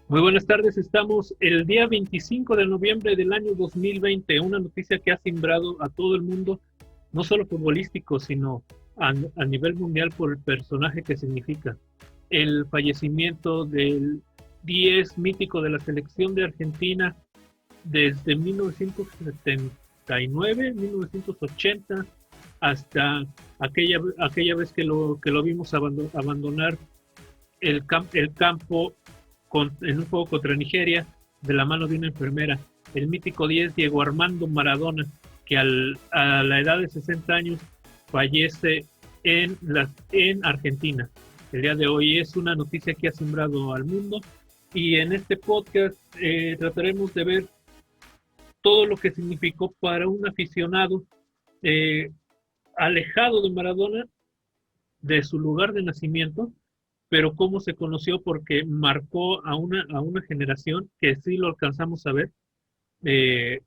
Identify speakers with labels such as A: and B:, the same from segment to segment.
A: Muy buenas tardes, estamos el día 25 de noviembre del año 2020, una noticia que ha simbrado a todo el mundo, no solo futbolístico, sino a nivel mundial por el personaje que significa. El fallecimiento del 10 mítico de la selección de Argentina desde 1979, 1980, hasta aquella vez que lo vimos abandonar el campo en un juego contra Nigeria de la mano de una enfermera. El mítico 10 Diego Armando Maradona, que a la edad de 60 años fallece en Argentina. El día de hoy es una noticia que ha sembrado al mundo y en este podcast trataremos de ver todo lo que significó para un aficionado eh, alejado de Maradona, de su lugar de nacimiento, pero cómo se conoció porque marcó a una generación que sí lo alcanzamos a ver, eh,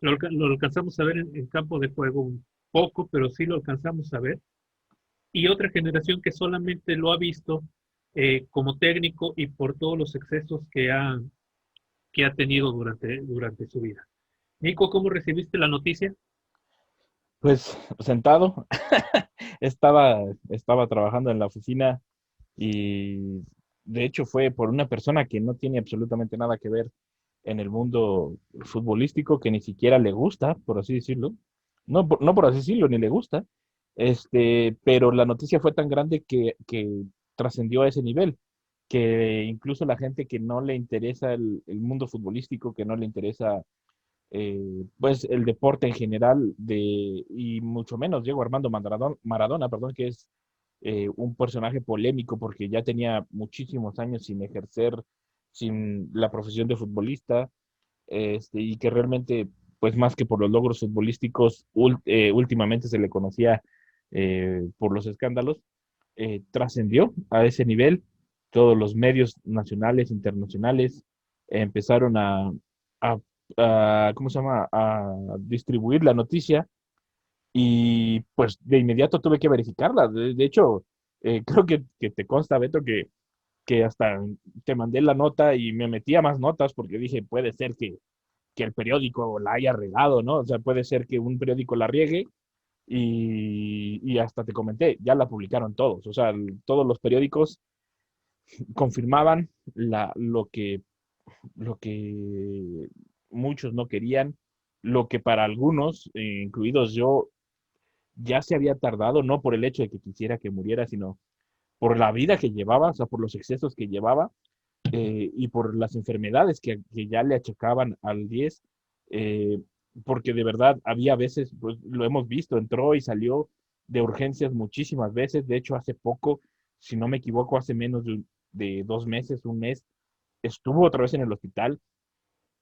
A: lo alcanzamos a ver en campo de juego un poco, pero sí lo alcanzamos a ver, y otra generación que solamente lo ha visto como técnico y por todos los excesos que ha tenido durante su vida. Nico, ¿cómo recibiste la noticia?
B: Pues sentado, estaba, estaba trabajando en la oficina y de hecho fue por una persona que no tiene absolutamente nada que ver en el mundo futbolístico, que ni siquiera le gusta, por así decirlo. No por así decirlo, ni le gusta. Pero la noticia fue tan grande que trascendió a ese nivel, que incluso la gente que no le interesa el mundo futbolístico, que no le interesa pues el deporte en general y mucho menos Diego Armando Maradona, perdón, que es un personaje polémico porque ya tenía muchísimos años sin ejercer, sin la profesión de futbolista, y que realmente, pues más que por los logros futbolísticos, últimamente se le conocía por los escándalos, trascendió a ese nivel. Todos los medios nacionales, internacionales, empezaron a, ¿cómo se llama?, a distribuir la noticia y pues de inmediato tuve que verificarla. De hecho, creo que te consta, Beto, que hasta te mandé la nota y me metí a más notas porque dije, puede ser que el periódico la haya regado, ¿no? O sea, puede ser que un periódico la riegue y hasta te comenté, ya la publicaron todos. O sea, todos los periódicos confirmaban lo que muchos no querían, lo que para algunos, incluidos yo, ya se había tardado, no por el hecho de que quisiera que muriera, sino por la vida que llevaba, o sea, por los excesos que llevaba, y por las enfermedades que ya le achacaban al 10, eh, porque de verdad había veces, pues lo hemos visto, entró y salió de urgencias muchísimas veces. De hecho, hace poco, si no me equivoco, hace menos de 2 meses, un mes, estuvo otra vez en el hospital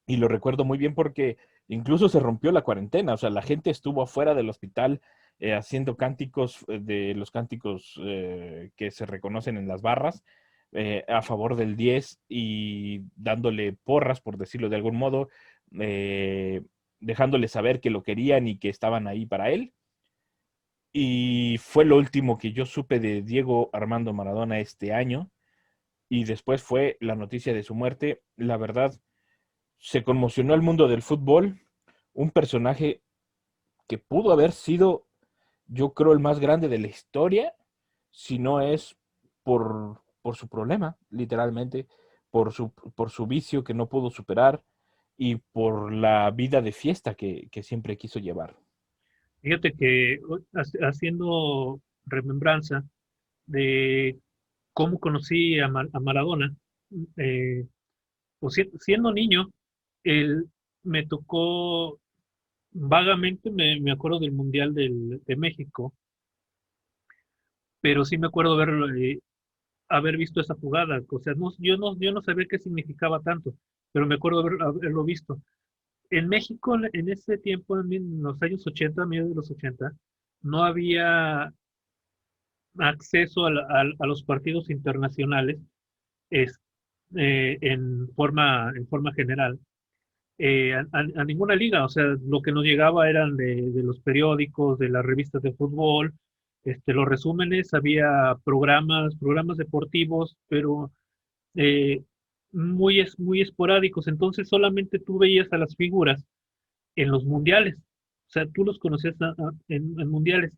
B: y lo recuerdo muy bien porque incluso se rompió la cuarentena. O sea, la gente estuvo afuera del hospital haciendo cánticos, de los cánticos que se reconocen en las barras, a favor del 10 y dándole porras, por decirlo de algún modo, eh, dejándole saber que lo querían y que estaban ahí para él. Y fue lo último que yo supe de Diego Armando Maradona este año. Y después fue la noticia de su muerte. La verdad, se conmocionó el mundo del fútbol. Un personaje que pudo haber sido, yo creo, el más grande de la historia, si no es por su problema, literalmente, por su vicio que no pudo superar y por la vida de fiesta que siempre quiso llevar.
A: Fíjate que haciendo remembranza de cómo conocí a Maradona, eh, pues siendo niño, él me tocó vagamente, me acuerdo del Mundial de México, pero sí me acuerdo haber visto esa jugada. O sea, yo no sabía qué significaba tanto, pero me acuerdo haberlo visto. En México, en ese tiempo, en los años 80, medio de los 80, no había acceso a los partidos internacionales es, en forma general. A ninguna liga, o sea, lo que nos llegaba eran de los periódicos, de las revistas de fútbol, los resúmenes, había programas deportivos, pero eh, muy esporádicos, entonces solamente tú veías a las figuras en los mundiales, o sea, tú los conocías en mundiales.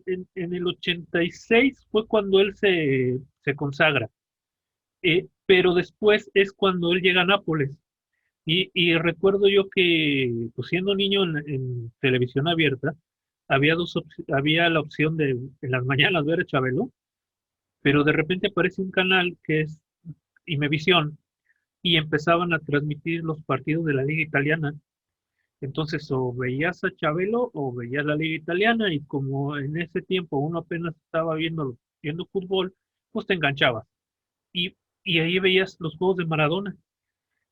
A: En el 86 fue cuando él se consagra, pero después es cuando él llega a Nápoles. Y recuerdo yo que, pues siendo niño en televisión abierta, había la opción de en las mañanas ver a Chabelo, pero de repente aparece un canal que es Imevisión y empezaban a transmitir los partidos de la Liga Italiana. Entonces, o veías a Chabelo o veías la Liga Italiana, y como en ese tiempo uno apenas estaba viendo fútbol, pues te enganchabas. Y, y ahí veías los juegos de Maradona,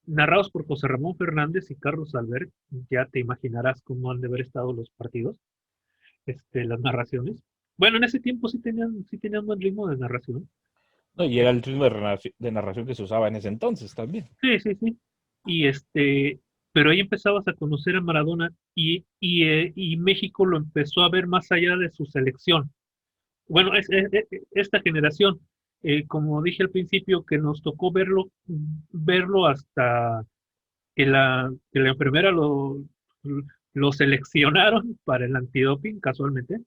A: narrados por José Ramón Fernández y Carlos Albert. Ya te imaginarás cómo han de haber estado los partidos, las narraciones. Bueno, en ese tiempo sí tenían buen ritmo de narración.
B: No, y era el ritmo de narración que se usaba en ese entonces también.
A: Sí, sí, sí. Y pero ahí empezabas a conocer a Maradona, y México lo empezó a ver más allá de su selección. Bueno, esta generación, como dije al principio, que nos tocó verlo hasta que la enfermera lo seleccionaron para el antidoping, casualmente,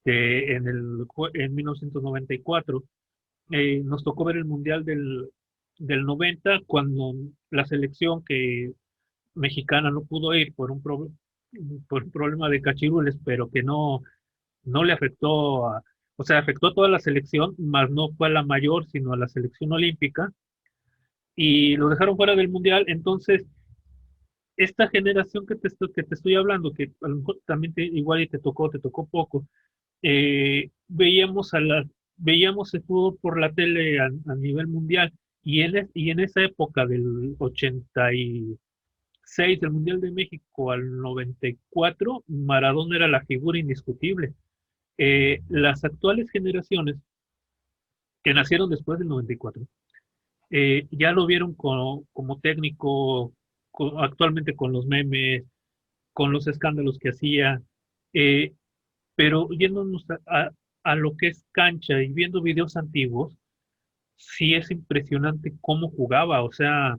A: en 1994. Nos tocó ver el Mundial del 90, cuando la selección mexicana no pudo ir por un problema de cachirules, pero que no le afectó o sea, afectó a toda la selección, más no fue a la mayor, sino a la selección olímpica, y lo dejaron fuera del Mundial. Entonces, esta generación que te estoy hablando, que a lo mejor también igual y te tocó poco, veíamos el fútbol por la tele a nivel mundial, y en esa época del 86, del Mundial de México al 94, Maradona era la figura indiscutible. Las actuales generaciones que nacieron después del 94, ya lo vieron como técnico, actualmente con los memes, con los escándalos que hacía, eh, pero yéndonos a lo que es cancha y viendo videos antiguos, sí es impresionante cómo jugaba. O sea,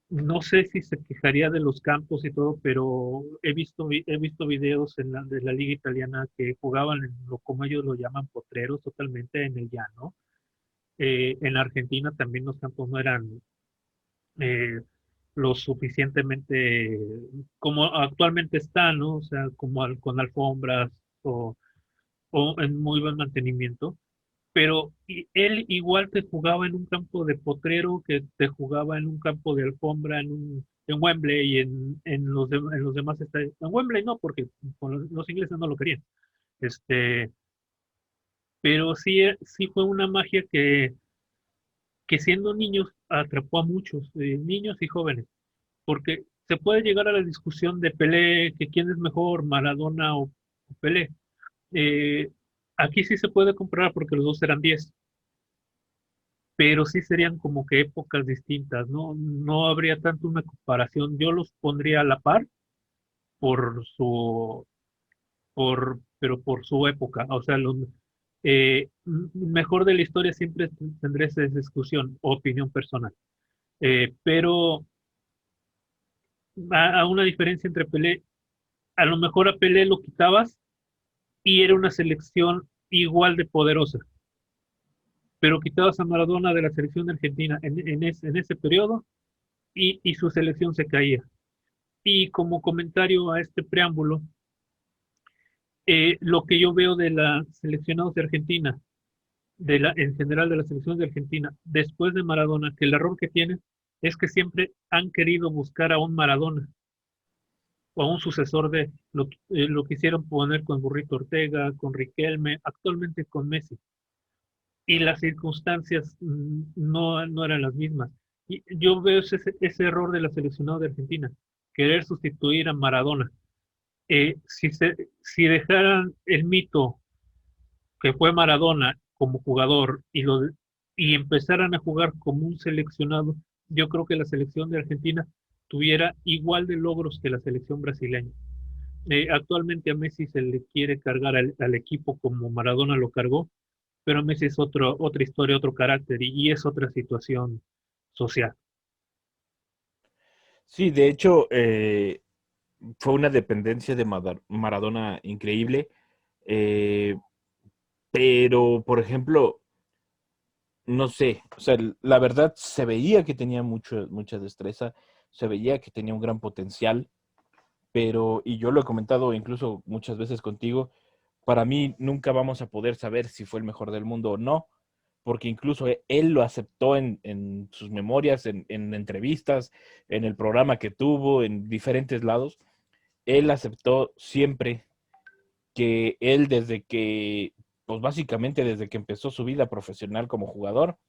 A: no sé si se quejaría de los campos y todo, pero he visto videos de la liga italiana que jugaban como ellos lo llaman, potreros, totalmente en el llano. En Argentina también los campos no eran eh, lo suficientemente como actualmente están, ¿no? O sea, con alfombras, o en muy buen mantenimiento. Pero él igual te jugaba en un campo de potrero que te jugaba en un campo de alfombra, en Wembley y en los demás estadios. En Wembley no, porque los ingleses no lo querían. Este, pero sí fue una magia que siendo niños atrapó a muchos, niños y jóvenes, porque se puede llegar a la discusión de Pelé, que quién es mejor, Maradona o Pelé. Eh, Aquí sí se puede comparar porque los dos eran 10, pero sí serían como que épocas distintas, ¿no? No habría tanto una comparación. Yo los pondría a la par pero por su época. O sea, mejor de la historia siempre tendré esa discusión o opinión personal. Pero a una diferencia entre Pelé, a lo mejor a Pelé lo quitabas y era una selección igual de poderosa, pero quitabas a Maradona de la selección de Argentina en ese periodo, y su selección se caía. Y como comentario a este preámbulo, lo que yo veo de la seleccionados de Argentina, en general de las selecciones de Argentina, después de Maradona, que el error que tienen es que siempre han querido buscar a un Maradona o a un sucesor de lo quisieron poner con Burrito Ortega, con Riquelme, actualmente con Messi, y las circunstancias no eran las mismas. Y yo veo ese error de la seleccionada de Argentina, querer sustituir a Maradona. Si dejaran el mito que fue Maradona como jugador, y empezaran a jugar como un seleccionado, yo creo que la selección de Argentina tuviera igual de logros que la selección brasileña. Actualmente a Messi se le quiere cargar al equipo como Maradona lo cargó, pero Messi es otra historia, otro carácter, y es otra situación social.
B: Sí, de hecho, fue una dependencia de Maradona increíble, eh, pero, por ejemplo, no sé, o sea, la verdad se veía que tenía mucha destreza, se veía que tenía un gran potencial, pero, y yo lo he comentado incluso muchas veces contigo, para mí nunca vamos a poder saber si fue el mejor del mundo o no, porque incluso él lo aceptó en sus memorias, en entrevistas, en el programa que tuvo, en diferentes lados. Él aceptó siempre que él desde que, pues básicamente desde que empezó su vida profesional como jugador,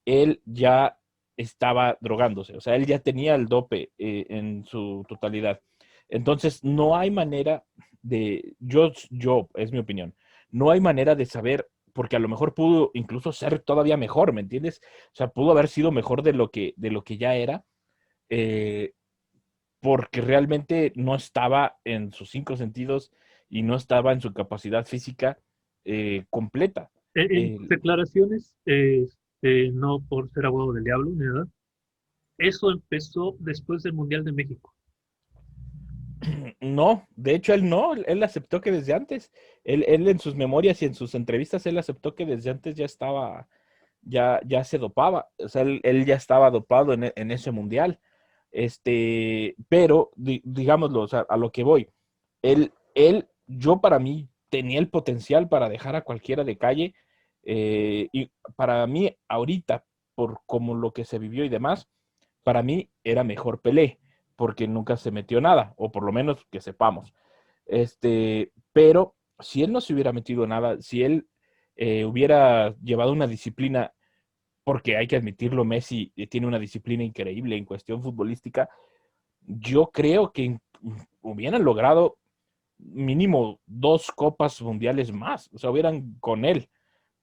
B: él ya estaba drogándose, o sea, él ya tenía el dope en su totalidad. Entonces, no hay manera es mi opinión, no hay manera de saber, porque a lo mejor pudo incluso ser todavía mejor, ¿me entiendes? O sea, pudo haber sido mejor de lo que ya era, eh, porque realmente no estaba en sus cinco sentidos y no estaba en su capacidad física completa.
A: En sus
B: Eh,
A: declaraciones, no por ser abogado del diablo, ni nada, eso empezó después del Mundial de México.
B: No, de hecho él no, él aceptó que desde antes, él en sus memorias y en sus entrevistas, él aceptó que desde antes ya estaba, ya se dopaba, o sea, él ya estaba dopado en ese mundial, pero digámoslo, o sea, a lo que voy, yo para mí tenía el potencial para dejar a cualquiera de calle, y para mí ahorita, por como lo que se vivió y demás, para mí era mejor Pelé porque nunca se metió nada, o por lo menos que sepamos. Pero si él no se hubiera metido nada, si él hubiera llevado una disciplina, porque hay que admitirlo, Messi tiene una disciplina increíble en cuestión futbolística, yo creo que hubieran logrado mínimo 2 copas mundiales más, o sea, hubieran con él.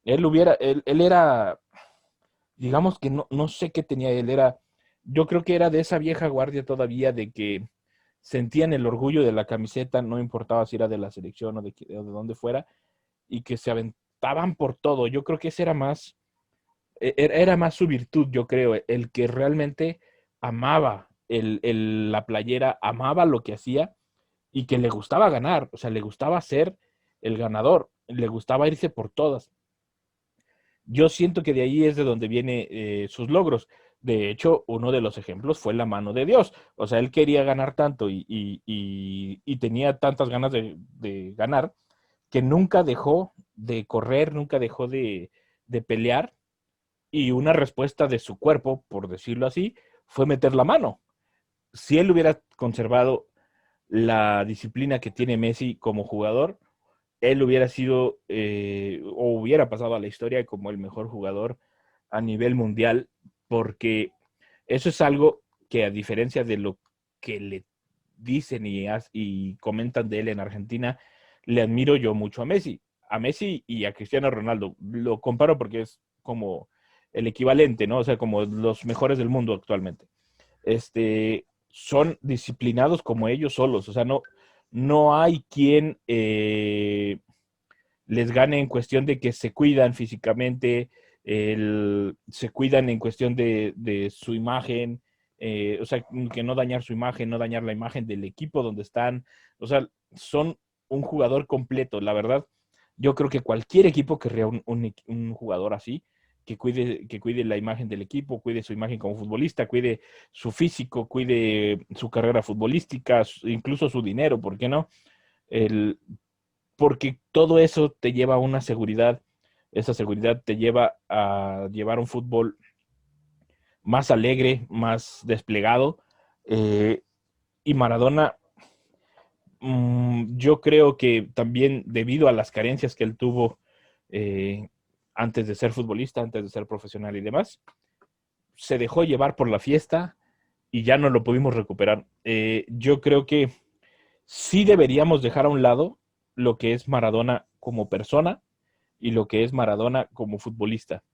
B: Él era, digamos que no sé qué tenía él, yo creo que era de esa vieja guardia todavía de que sentían el orgullo de la camiseta, no importaba si era de la selección o de dónde fuera, y que se aventaban por todo. Yo creo que ese era más, era más su virtud, yo creo, el que realmente amaba la playera, amaba lo que hacía y que le gustaba ganar, o sea, le gustaba ser el ganador, le gustaba irse por todas. Yo siento que de ahí es de donde vienen sus logros. De hecho, uno de los ejemplos fue la mano de Dios. O sea, él quería ganar tanto y tenía tantas ganas de ganar que nunca dejó de correr, nunca dejó de pelear. Y una respuesta de su cuerpo, por decirlo así, fue meter la mano. Si él hubiera conservado la disciplina que tiene Messi como jugador, él hubiera sido o hubiera pasado a la historia como el mejor jugador a nivel mundial, porque eso es algo que a diferencia de lo que le dicen y comentan de él en Argentina, le admiro yo mucho a Messi y a Cristiano Ronaldo. Lo comparo porque es como el equivalente, ¿no? O sea, como los mejores del mundo actualmente. Son disciplinados como ellos solos, o sea, no hay quien les gane en cuestión de que se cuidan físicamente, se cuidan en cuestión de su imagen, o sea, que no dañar su imagen, no dañar la imagen del equipo donde están, o sea, son un jugador completo, la verdad. Yo creo que cualquier equipo querría un jugador así, que cuide la imagen del equipo, cuide su imagen como futbolista, cuide su físico, cuide su carrera futbolística, incluso su dinero, ¿por qué no? El, Porque todo eso te lleva a una seguridad, esa seguridad te lleva a llevar un fútbol más alegre, más desplegado, eh, y Maradona, yo creo que también debido a las carencias que él tuvo eh, antes de ser futbolista, antes de ser profesional y demás, se dejó llevar por la fiesta y ya no lo pudimos recuperar. Yo creo que sí deberíamos dejar a un lado lo que es Maradona como persona y lo que es Maradona como futbolista.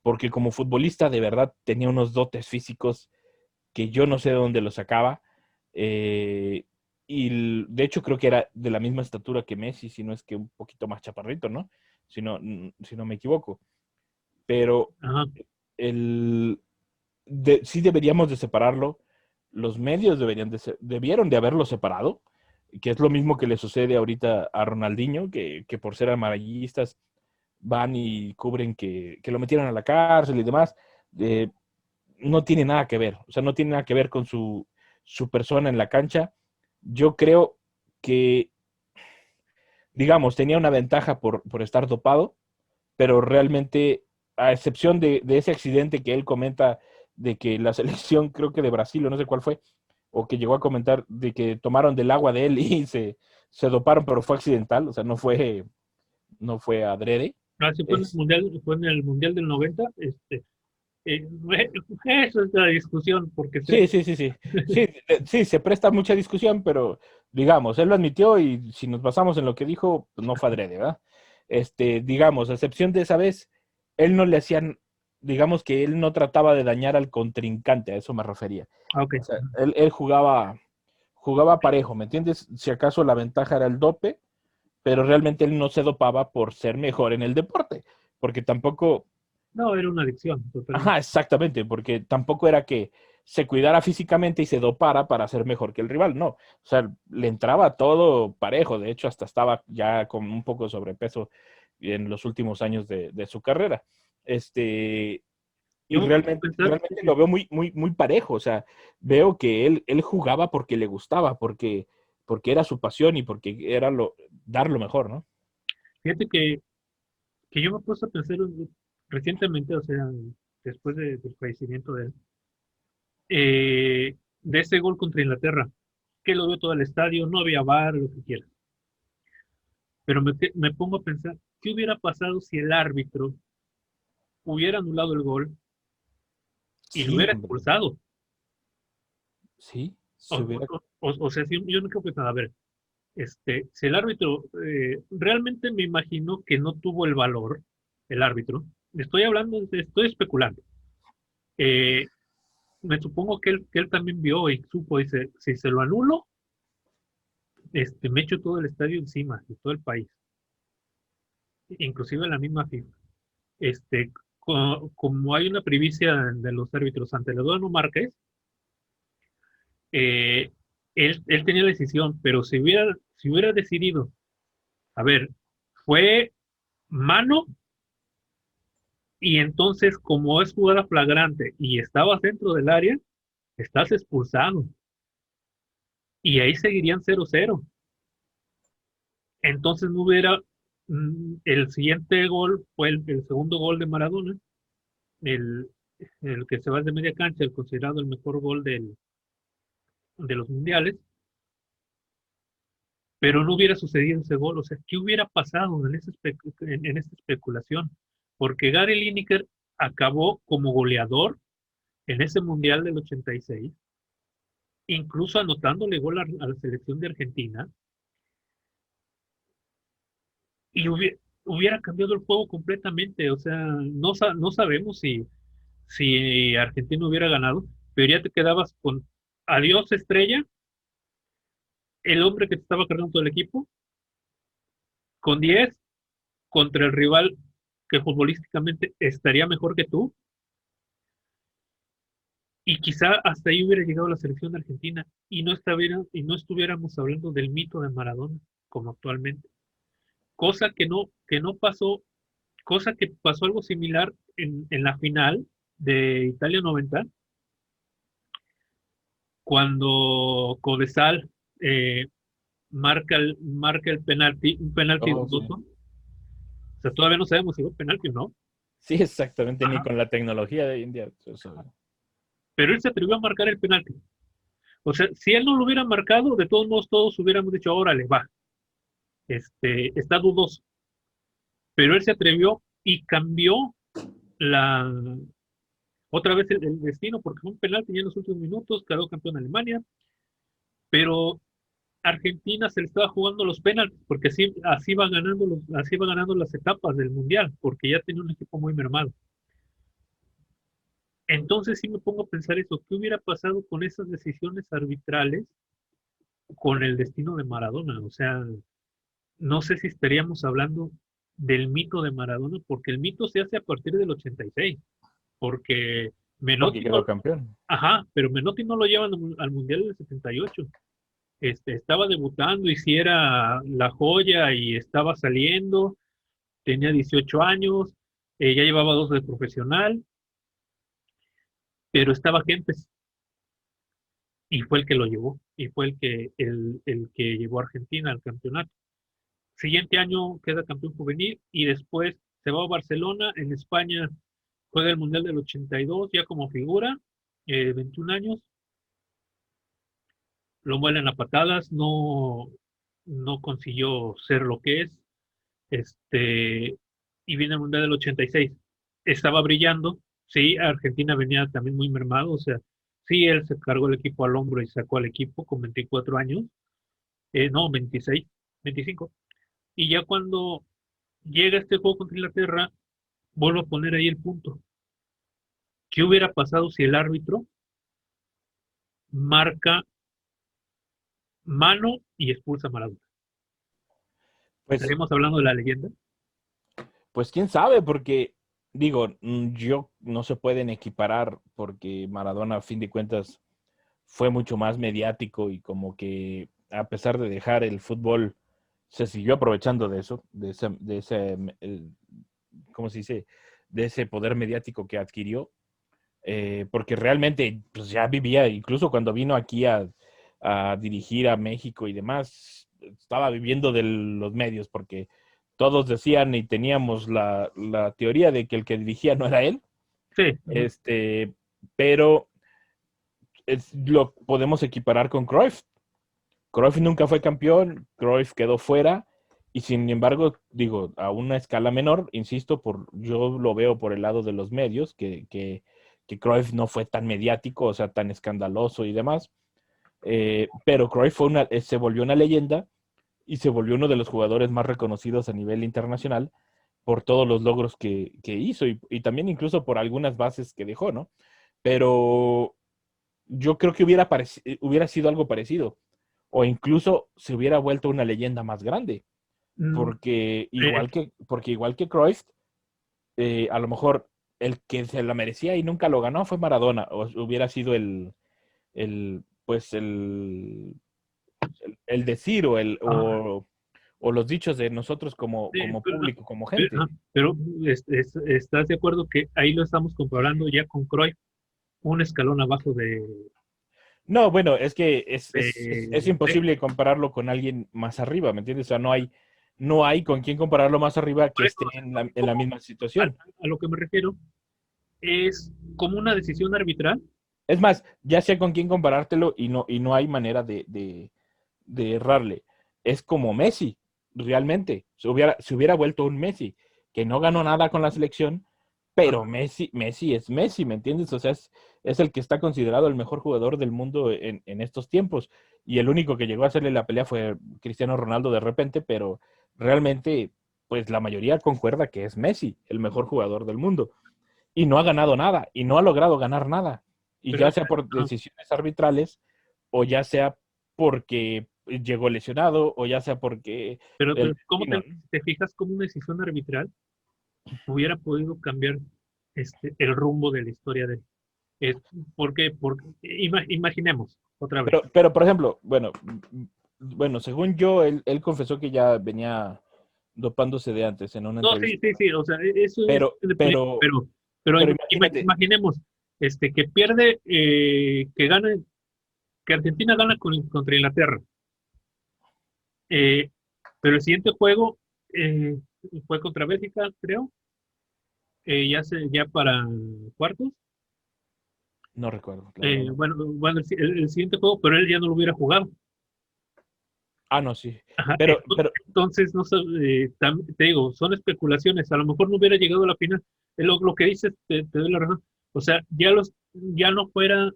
B: Porque como futbolista de verdad tenía unos dotes físicos que yo no sé de dónde los sacaba. eh, y de hecho creo que era de la misma estatura que Messi, si no es que un poquito más chaparrito, ¿no? Si no me equivoco. Pero
A: Ajá.
B: el, sí deberíamos de separarlo. Los medios debieron de haberlo separado, que es lo mismo que le sucede ahorita a Ronaldinho, que por ser amarillistas van y cubren que lo metieron a la cárcel y demás. Eh, no tiene nada que ver, o sea, no tiene nada que ver con su persona en la cancha. Yo creo que, digamos, tenía una ventaja por estar dopado, pero realmente, a excepción de ese accidente que él comenta de que la selección, creo que de Brasil, o no sé cuál fue, o que llegó a comentar de que tomaron del agua de él y se doparon, pero fue accidental, o sea, no fue adrede.
A: Así
B: Es,
A: fue en el Mundial del 90, eh, eso es la discusión, porque
B: sí, sí, sí, sí, sí, sí, se presta mucha discusión, pero digamos, él lo admitió y si nos basamos en lo que dijo, pues no fue adrede, ¿verdad? Digamos, a excepción de esa vez, él no le hacían, digamos que él no trataba de dañar al contrincante, a eso me refería.
A: ah, ok.
B: O sea, él jugaba parejo, ¿me entiendes? Si acaso la ventaja era el dope, pero realmente él no se dopaba por ser mejor en el deporte, porque tampoco,
A: No, era una adicción, totalmente.
B: ajá, exactamente, porque tampoco era que se cuidara físicamente y se dopara para ser mejor que el rival, no, o sea, le entraba todo parejo, de hecho hasta estaba ya con un poco de sobrepeso en los últimos años de su carrera. Este, y
A: Yo me pongo a
B: realmente,
A: pensar,
B: realmente lo veo muy, muy, muy parejo. O sea, veo que él jugaba porque le gustaba, porque era su pasión y porque era dar lo mejor, ¿no?
A: fíjate que yo me he puesto a pensar recientemente, o sea, después del fallecimiento de él, de ese gol contra Inglaterra, que lo vio todo el estadio, no había VAR, lo que quieras. Pero me pongo a pensar, ¿qué hubiera pasado si el árbitro hubiera anulado el gol y lo
B: Sí,
A: hubiera
B: hombre.
A: expulsado?
B: Sí,
A: O,
B: se hubiera.
A: o sea, yo no creo que nada, a ver, si el árbitro realmente me imagino que no tuvo el valor, el árbitro, estoy hablando, estoy especulando. Eh, Me supongo que él también vio y supo, dice, si se lo anulo, me echo todo el estadio encima, y todo el país, inclusive la misma FIFA. Este, como hay una primicia de los árbitros ante el Eduardo Márquez, eh, él tenía la decisión, pero si hubiera decidido, a ver, fue mano y entonces como es jugada flagrante y estabas dentro del área, estás expulsado y ahí seguirían 0-0. Entonces no hubiera, el siguiente gol fue el segundo gol de Maradona, el, el que se va de media cancha, el considerado el mejor gol de los mundiales, pero no hubiera sucedido ese gol. O sea, ¿qué hubiera pasado en esta especulación? Porque Gary Lineker acabó como goleador en ese mundial del 86, incluso anotándole gol a la selección de Argentina, y hubiera cambiado el juego completamente. O sea, no sabemos si Argentina hubiera ganado, pero ya te quedabas con adiós estrella, el hombre que te estaba cargando todo el equipo, con 10 contra el rival que futbolísticamente estaría mejor que tú, y quizá hasta ahí hubiera llegado la selección de Argentina y no estuviéramos hablando del mito de Maradona como actualmente. Cosa que no pasó, cosa que pasó algo similar en la final de Italia 90, cuando Codesal eh, marca el penalti, un penalti
B: Oh, sí.
A: dudoso. O sea, todavía no sabemos si fue penalti o no.
B: Sí, exactamente, ni
A: Ajá.
B: con la tecnología de hoy en día.
A: Pero él se atrevió a marcar el penalti. O sea, si él no lo hubiera marcado, de todos modos todos hubiéramos dicho, órale, va, está dudoso. Pero él se atrevió y cambió la otra vez el destino, porque fue un penalti ya en los últimos minutos, quedó campeón Alemania, pero Argentina se le estaba jugando los penaltis, porque así va ganando las etapas del Mundial, porque ya tenía un equipo muy mermado. Entonces sí me pongo a pensar eso, ¿qué hubiera pasado con esas decisiones arbitrales con el destino de Maradona? O sea, no sé si estaríamos hablando del mito de Maradona, porque el mito se hace a partir del 86, porque
B: porque
A: Menotti
B: quedó
A: no,
B: campeón.
A: ajá, pero Menotti no lo llevan al Mundial del 78. Estaba debutando y si era la joya y estaba saliendo, tenía 18 años, ya llevaba dos de profesional, pero estaba Gentes y fue el que lo llevó, y fue el que llevó a Argentina al campeonato. Siguiente año queda campeón juvenil y después se va a Barcelona, en España juega el Mundial del 82 ya como figura, 21 años, lo muelen a patadas, no consiguió ser lo que es, este, y viene el Mundial del 86. Estaba brillando, sí, Argentina venía también muy mermado, o sea, sí, él se cargó el equipo al hombro y sacó al equipo con 24 años, no, 26, 25. Y ya cuando llega este juego contra Inglaterra, vuelvo a poner ahí el punto. ¿Qué hubiera pasado si el árbitro marca mano y expulsa a Maradona?
B: Pues,
A: ¿Estaríamos hablando de la leyenda?
B: pues quién sabe, porque digo, yo no se pueden equiparar porque Maradona a fin de cuentas fue mucho más mediático y como que a pesar de dejar el fútbol, se siguió aprovechando de eso, ¿cómo se dice? De ese poder mediático que adquirió, porque realmente pues, ya vivía, incluso cuando vino aquí a dirigir a México y demás, estaba viviendo de los medios, porque todos decían y teníamos la teoría de que el que dirigía no era él,
A: Sí.
B: este, pero lo podemos equiparar con Cruyff. Cruyff nunca fue campeón, Cruyff quedó fuera y sin embargo, digo, a una escala menor, insisto, yo lo veo por el lado de los medios, que Cruyff no fue tan mediático, o sea, tan escandaloso y demás, pero Cruyff se volvió una leyenda y se volvió uno de los jugadores más reconocidos a nivel internacional por todos los logros que hizo y también incluso por algunas bases que dejó, ¿no? Pero yo creo que hubiera sido algo parecido o incluso se hubiera vuelto una leyenda más grande,
A: Mm, eh,
B: porque igual que Cruyff, a lo mejor el que se la merecía y nunca lo ganó fue Maradona, o hubiera sido pues el decir
A: ah,
B: o los dichos de nosotros
A: sí,
B: como público, como
A: ah,
B: gente.
A: pero estás de acuerdo que ahí lo estamos comparando ya con Cruyff, un escalón abajo
B: No, bueno, es que es
A: de-
B: imposible compararlo con alguien más arriba, ¿me entiendes? O sea, no hay con quién compararlo más arriba que
A: por eso,
B: esté
A: o sea,
B: en la misma situación.
A: a lo que me refiero es como una decisión arbitral.
B: Es más, ya sé con quién comparártelo y no hay manera de errarle. Es como Messi, realmente. Se hubiera vuelto un Messi, que no ganó nada con la selección, pero Messi es Messi, ¿me entiendes? O sea, es el que está considerado el mejor jugador del mundo en estos tiempos. Y el único que llegó a hacerle la pelea fue Cristiano Ronaldo de repente, pero realmente, pues la mayoría concuerda que es Messi, el mejor jugador del mundo y no ha ganado nada y no ha logrado ganar nada. Y
A: Pero,
B: ya sea por decisiones arbitrales o ya sea porque llegó lesionado o ya sea porque el
A: pero ¿cómo
B: destino, ¿no?
A: te fijas cómo una decisión arbitral hubiera podido cambiar el rumbo de la historia de es porque imaginemos otra vez.
B: Pero, por ejemplo, bueno, según yo, él confesó que ya venía dopándose de antes en una
A: No, sí,
B: entrevista.
A: sí, sí, o sea, eso es
B: Pero, pero,
A: pero
B: pero imagínate,
A: imaginemos que pierde, que gana, que Argentina gana contra Inglaterra. Eh, pero el siguiente juego eh, fue contra Bélgica, creo, ya para cuartos.
B: no recuerdo, la verdad no.
A: Bueno, el siguiente juego, pero él ya no lo hubiera jugado.
B: Ah, no, sí.
A: Ajá,
B: Pero,
A: entonces, no sé, te digo, son especulaciones. A lo mejor no hubiera llegado a la final. Lo que dices, te doy la razón. O sea, ya no fuera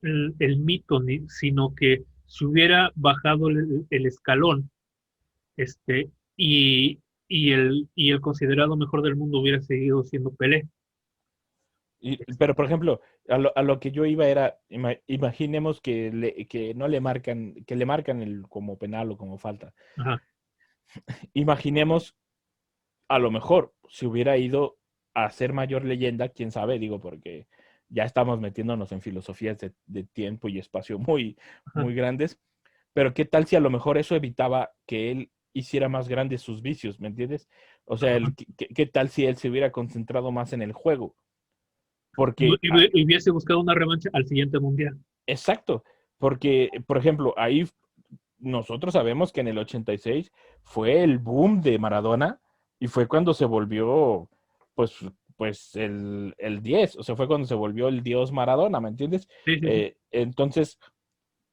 A: el mito, sino que se hubiera bajado el escalón, este, y, y el considerado mejor del mundo hubiera seguido siendo Pelé.
B: pero, por ejemplo, a lo que yo iba era, imaginemos que no le marcan, que le marcan como penal o como falta.
A: Ajá.
B: Imaginemos, a lo mejor, si hubiera ido a ser mayor leyenda, quién sabe, digo, porque ya estamos metiéndonos en filosofías de tiempo y espacio muy,
A: Ajá.
B: muy grandes, pero ¿qué tal si a lo mejor eso evitaba que él hiciera más grandes sus vicios? ¿Me entiendes? O sea,
A: Ajá.
B: ¿qué tal si él se hubiera concentrado más en el juego?
A: Y,
B: Porque,
A: y hubiese buscado una revancha al siguiente mundial.
B: exacto, porque, por ejemplo, ahí nosotros sabemos que en el 86 fue el boom de Maradona y fue cuando se volvió, pues, pues el 10, o sea, fue cuando se volvió el dios Maradona, ¿me entiendes?
A: Sí, sí, sí.
B: Entonces,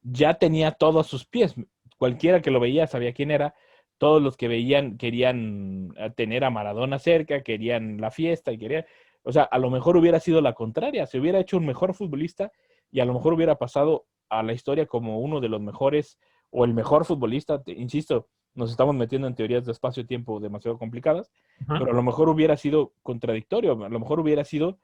B: ya tenía todo a sus pies. Cualquiera que lo veía sabía quién era. Todos los que veían querían tener a Maradona cerca, querían la fiesta y querían... O sea, a lo mejor hubiera sido la contraria, se hubiera hecho un mejor futbolista y a lo mejor hubiera pasado a la historia como uno de los mejores o el mejor futbolista. Insisto, nos estamos metiendo en teorías de espacio-tiempo demasiado complicadas,
A: Ajá.
B: pero a lo mejor hubiera sido contradictorio, a lo mejor hubiera sido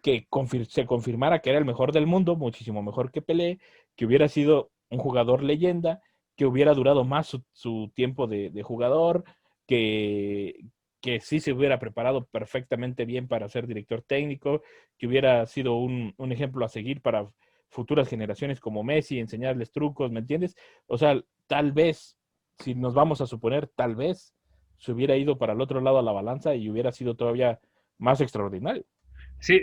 B: que se confirmara que era el mejor del mundo, muchísimo mejor que Pelé, que hubiera sido un jugador leyenda, que hubiera durado más su tiempo de jugador, que, que sí se hubiera preparado perfectamente bien para ser director técnico, que hubiera sido un ejemplo a seguir para futuras generaciones como Messi, enseñarles trucos, ¿me entiendes? O sea, tal vez, si nos vamos a suponer, tal vez se hubiera ido para el otro lado a la balanza y hubiera sido todavía más extraordinario.
A: Sí,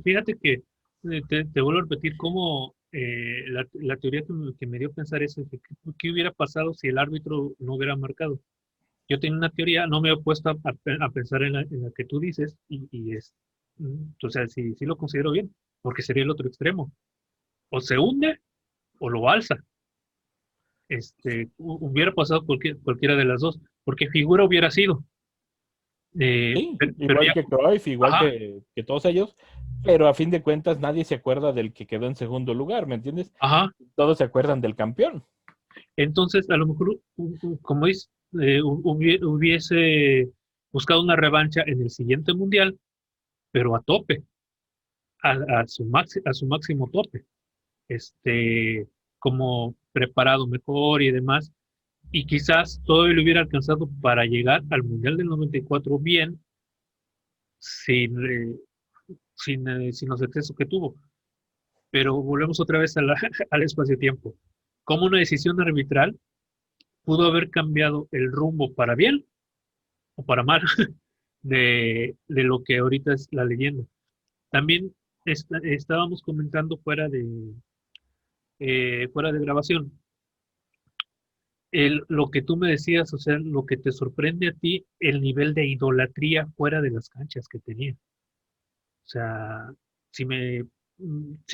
A: fíjate que te vuelvo a repetir cómo la teoría que me dio a pensar es que, qué hubiera pasado si el árbitro no hubiera marcado. Yo tenía una teoría, no me he puesto a pensar en la que tú dices, y es, o sea, sí, sí lo considero bien, porque sería el otro extremo. O se hunde o lo alza. Hubiera pasado cualquiera de las dos, porque figura hubiera sido.
B: Sí,
A: Pero
B: igual
A: ya,
B: que Cruyff, igual
A: ajá,
B: que todos ellos, pero a fin de cuentas nadie se acuerda del que quedó en segundo lugar, ¿me entiendes?
A: ajá.
B: Todos se acuerdan del campeón.
A: Entonces, a lo mejor, como dices, hubiese buscado una revancha en el siguiente mundial, pero a tope, a su máximo tope, como preparado mejor y demás, y quizás todavía lo hubiera alcanzado para llegar al mundial del 94 bien, sin, sin los excesos que tuvo. Pero volvemos otra vez al espacio-tiempo. Como una decisión arbitral pudo haber cambiado el rumbo para bien o para mal de lo que ahorita es la leyenda. También estábamos comentando fuera de grabación, lo que tú me decías, o sea, lo que te sorprende a ti, el nivel de idolatría fuera de las canchas que tenía. O sea, si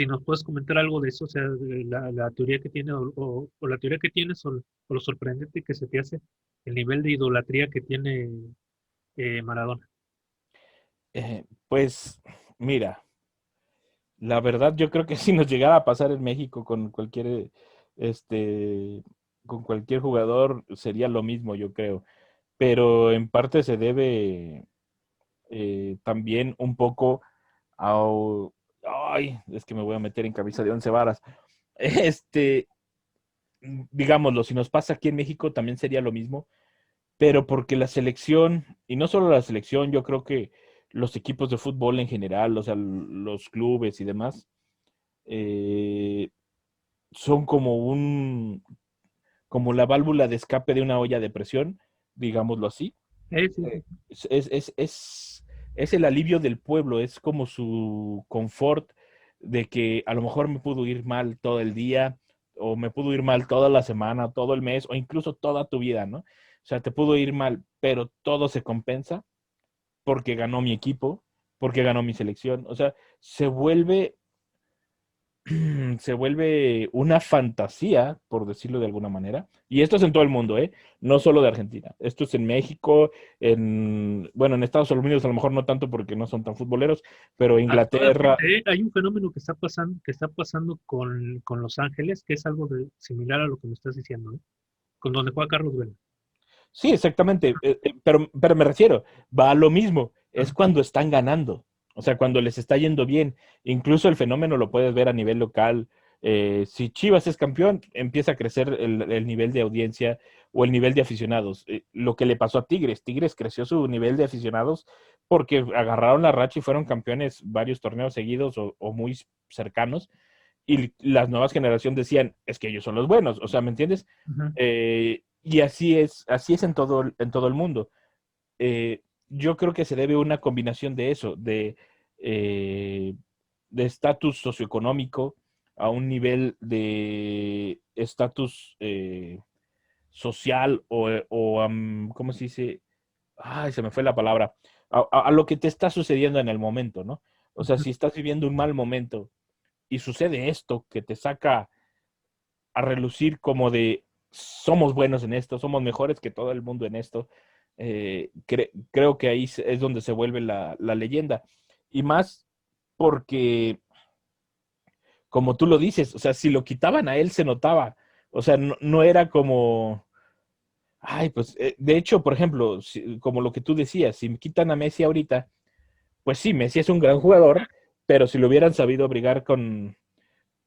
A: nos puedes comentar algo de eso, o sea, de la teoría que tiene, o la teoría que tienes, o lo sorprendente que se te hace, el nivel de idolatría que tiene Maradona.
B: Pues mira, la verdad yo creo que si nos llegara a pasar en México este, con cualquier jugador sería lo mismo, yo creo. Pero en parte se debe también un poco a... Ay, es que me voy a meter en camisa de 11 varas. Este, digámoslo, si nos pasa aquí en México también sería lo mismo, pero porque la selección, y no solo la selección, yo creo que los equipos de fútbol en general, o sea, los clubes y demás, eh, son como la válvula de escape de una olla de presión, digámoslo así.
A: Sí,
B: Eh,
A: sí.
B: Es, es, es, es, es el alivio del pueblo, es como su confort de que a lo mejor me pudo ir mal todo el día, o me pudo ir mal toda la semana, todo el mes, o incluso toda tu vida, ¿no? O sea, te pudo ir mal, pero todo se compensa porque ganó mi equipo, porque ganó mi selección. O sea, se vuelve una fantasía, por decirlo de alguna manera. Y esto es en todo el mundo, ¿eh? No solo de Argentina. Esto es en México, bueno, en Estados Unidos a lo mejor no tanto porque no son tan futboleros, pero Inglaterra,
A: Actualmente hay un fenómeno que está pasando con Los Ángeles, que es algo similar a lo que me estás diciendo, ¿no? Con donde juega Carlos Vela.
B: sí, exactamente, pero me refiero, va a lo mismo, es
A: Ajá.
B: cuando están ganando, o sea, cuando les está yendo bien. Incluso el fenómeno lo puedes ver a nivel local. Si Chivas es campeón, empieza a crecer el nivel de audiencia o el nivel de aficionados. Lo que le pasó a Tigres. Tigres creció su nivel de aficionados porque agarraron la racha y fueron campeones varios torneos seguidos o muy cercanos. Y las nuevas generaciones decían, es que ellos son los buenos, o sea, ¿me entiendes?
A: Ujú.
B: Y así es en todo el mundo. Yo creo que se debe una combinación de eso, eh, de estatus socioeconómico a un nivel de estatus social ¿cómo se dice? Ay, se me fue la palabra. A lo que te está sucediendo en el momento, ¿no? O sea, si estás viviendo un mal momento y sucede esto que te saca a relucir como de somos buenos en esto, somos mejores que todo el mundo en esto, creo que ahí es donde se vuelve la leyenda. Y más porque, como tú lo dices, o sea, si lo quitaban a él se notaba. O sea, no era como, ay, pues, de hecho, por ejemplo, como lo que tú decías, si me quitan a Messi ahorita, pues sí, Messi es un gran jugador, pero si lo hubieran sabido abrigar con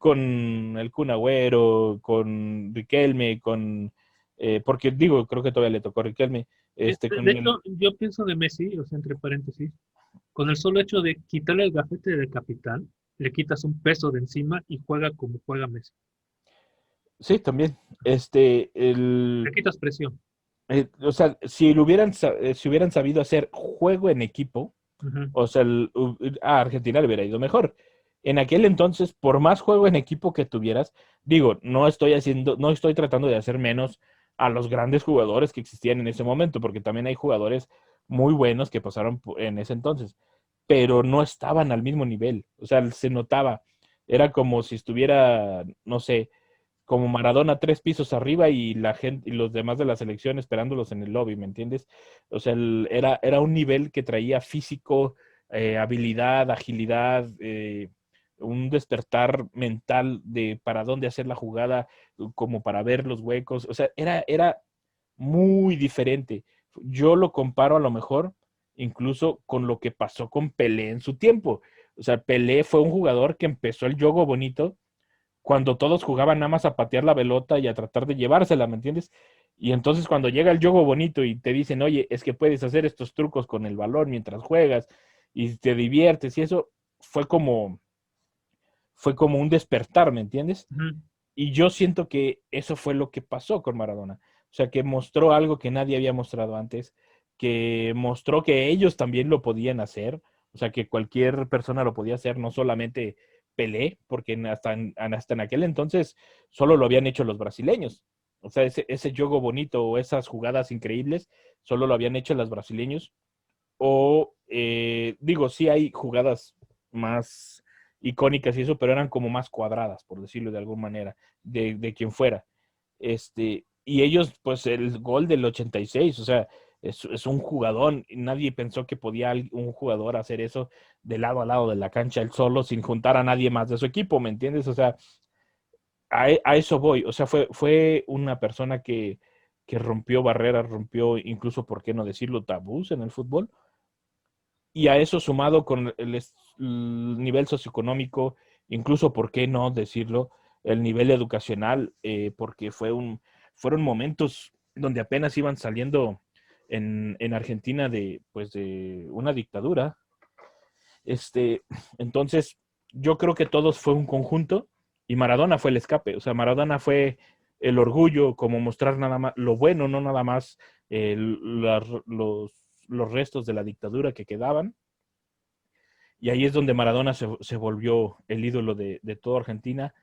B: el Kun Agüero, con Riquelme, porque digo, creo que todavía le tocó a Riquelme,
A: De hecho, yo pienso de Messi, o sea, entre paréntesis, con el solo hecho de quitarle el gafete de capitán, le quitas un peso de encima y juega como juega Messi.
B: sí, también,
A: Le quitas presión.
B: o sea, si hubieran sabido hacer juego en equipo,
A: Ujú.
B: o sea, a Argentina le hubiera ido mejor. En aquel entonces, por más juego en equipo que tuvieras, digo, no estoy tratando de hacer menos a los grandes jugadores que existían en ese momento, porque también hay jugadores muy buenos que pasaron en ese entonces, pero no estaban al mismo nivel. O sea, se notaba, era como si estuviera, no sé, como Maradona 3 pisos arriba y la gente y los demás de la selección esperándolos en el lobby, ¿me entiendes? O sea, era un nivel que traía físico, habilidad, agilidad, un despertar mental de para dónde hacer la jugada, como para ver los huecos. O sea, era muy diferente. Yo lo comparo a lo mejor incluso con lo que pasó con Pelé en su tiempo. O sea, Pelé fue un jugador que empezó el juego bonito cuando todos jugaban nada más a patear la pelota y a tratar de llevársela, ¿me entiendes? Y entonces cuando llega el juego bonito y te dicen, oye, es que puedes hacer estos trucos con el balón mientras juegas y te diviertes y eso fue como, fue como un despertar, ¿me entiendes?
A: Ujú.
B: Y yo siento que eso fue lo que pasó con Maradona. O sea, que mostró algo que nadie había mostrado antes, que mostró que ellos también lo podían hacer, o sea, que cualquier persona lo podía hacer, no solamente Pelé, porque hasta en aquel entonces solo lo habían hecho los brasileños. O sea, ese juego bonito o esas jugadas increíbles solo lo habían hecho los brasileños. O, digo, sí hay jugadas más icónicas y eso, pero eran como más cuadradas, por decirlo de alguna manera, de quien fuera. Y ellos, pues el gol del 86, o sea, es un jugadón. Nadie pensó que podía un jugador hacer eso de lado a lado de la cancha, él solo, sin juntar a nadie más de su equipo, ¿me entiendes? O sea, a eso voy. O sea, fue una persona que rompió barreras, rompió incluso, ¿por qué no decirlo?, tabús en el fútbol. Y a eso sumado con el nivel socioeconómico, incluso, ¿por qué no decirlo?, el nivel educacional, porque fueron momentos donde apenas iban saliendo en Argentina pues de una dictadura. Este, entonces, yo creo que todos fue un conjunto y Maradona fue el escape. O sea, Maradona fue el orgullo, como mostrar nada más lo bueno, no nada más los restos de la dictadura que quedaban. Y ahí es donde Maradona se volvió el ídolo de toda Argentina,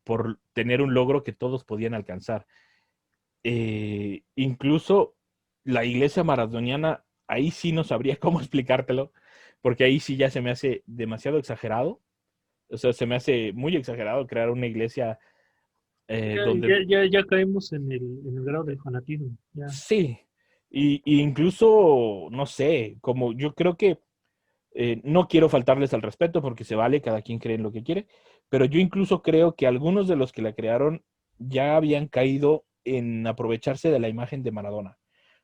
B: por tener un logro que todos podían alcanzar. Incluso la iglesia maradoniana, ahí sí no sabría cómo explicártelo, porque ahí sí ya se me hace demasiado exagerado. O sea, se me hace muy exagerado crear una iglesia donde
A: Ya caemos en el grado del fanatismo. Ya.
B: sí, y incluso, no sé, como yo creo que no quiero faltarles al respeto porque se vale, cada quien cree en lo que quiere, pero yo incluso creo que algunos de los que la crearon ya habían caído en aprovecharse de la imagen de Maradona,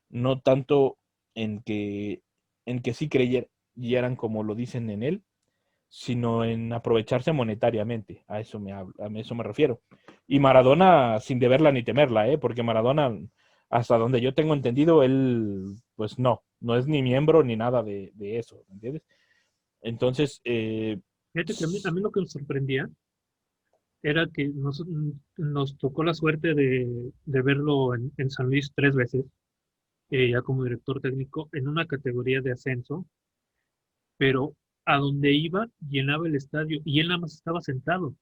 B: no tanto en que, en que sí creyeran como lo dicen en él, sino en aprovecharse monetariamente. A eso me refiero. Y Maradona sin deberla ni temerla, ¿eh? Porque Maradona, hasta donde yo tengo entendido, él, pues no es ni miembro ni nada de eso, ¿entiendes? Entonces,
A: Fíjate que a mí lo que me sorprendía era que nos tocó la suerte de verlo en San Luis 3 veces, ya como director técnico, en una categoría de ascenso, pero a donde iba llenaba el estadio y él nada más estaba sentado.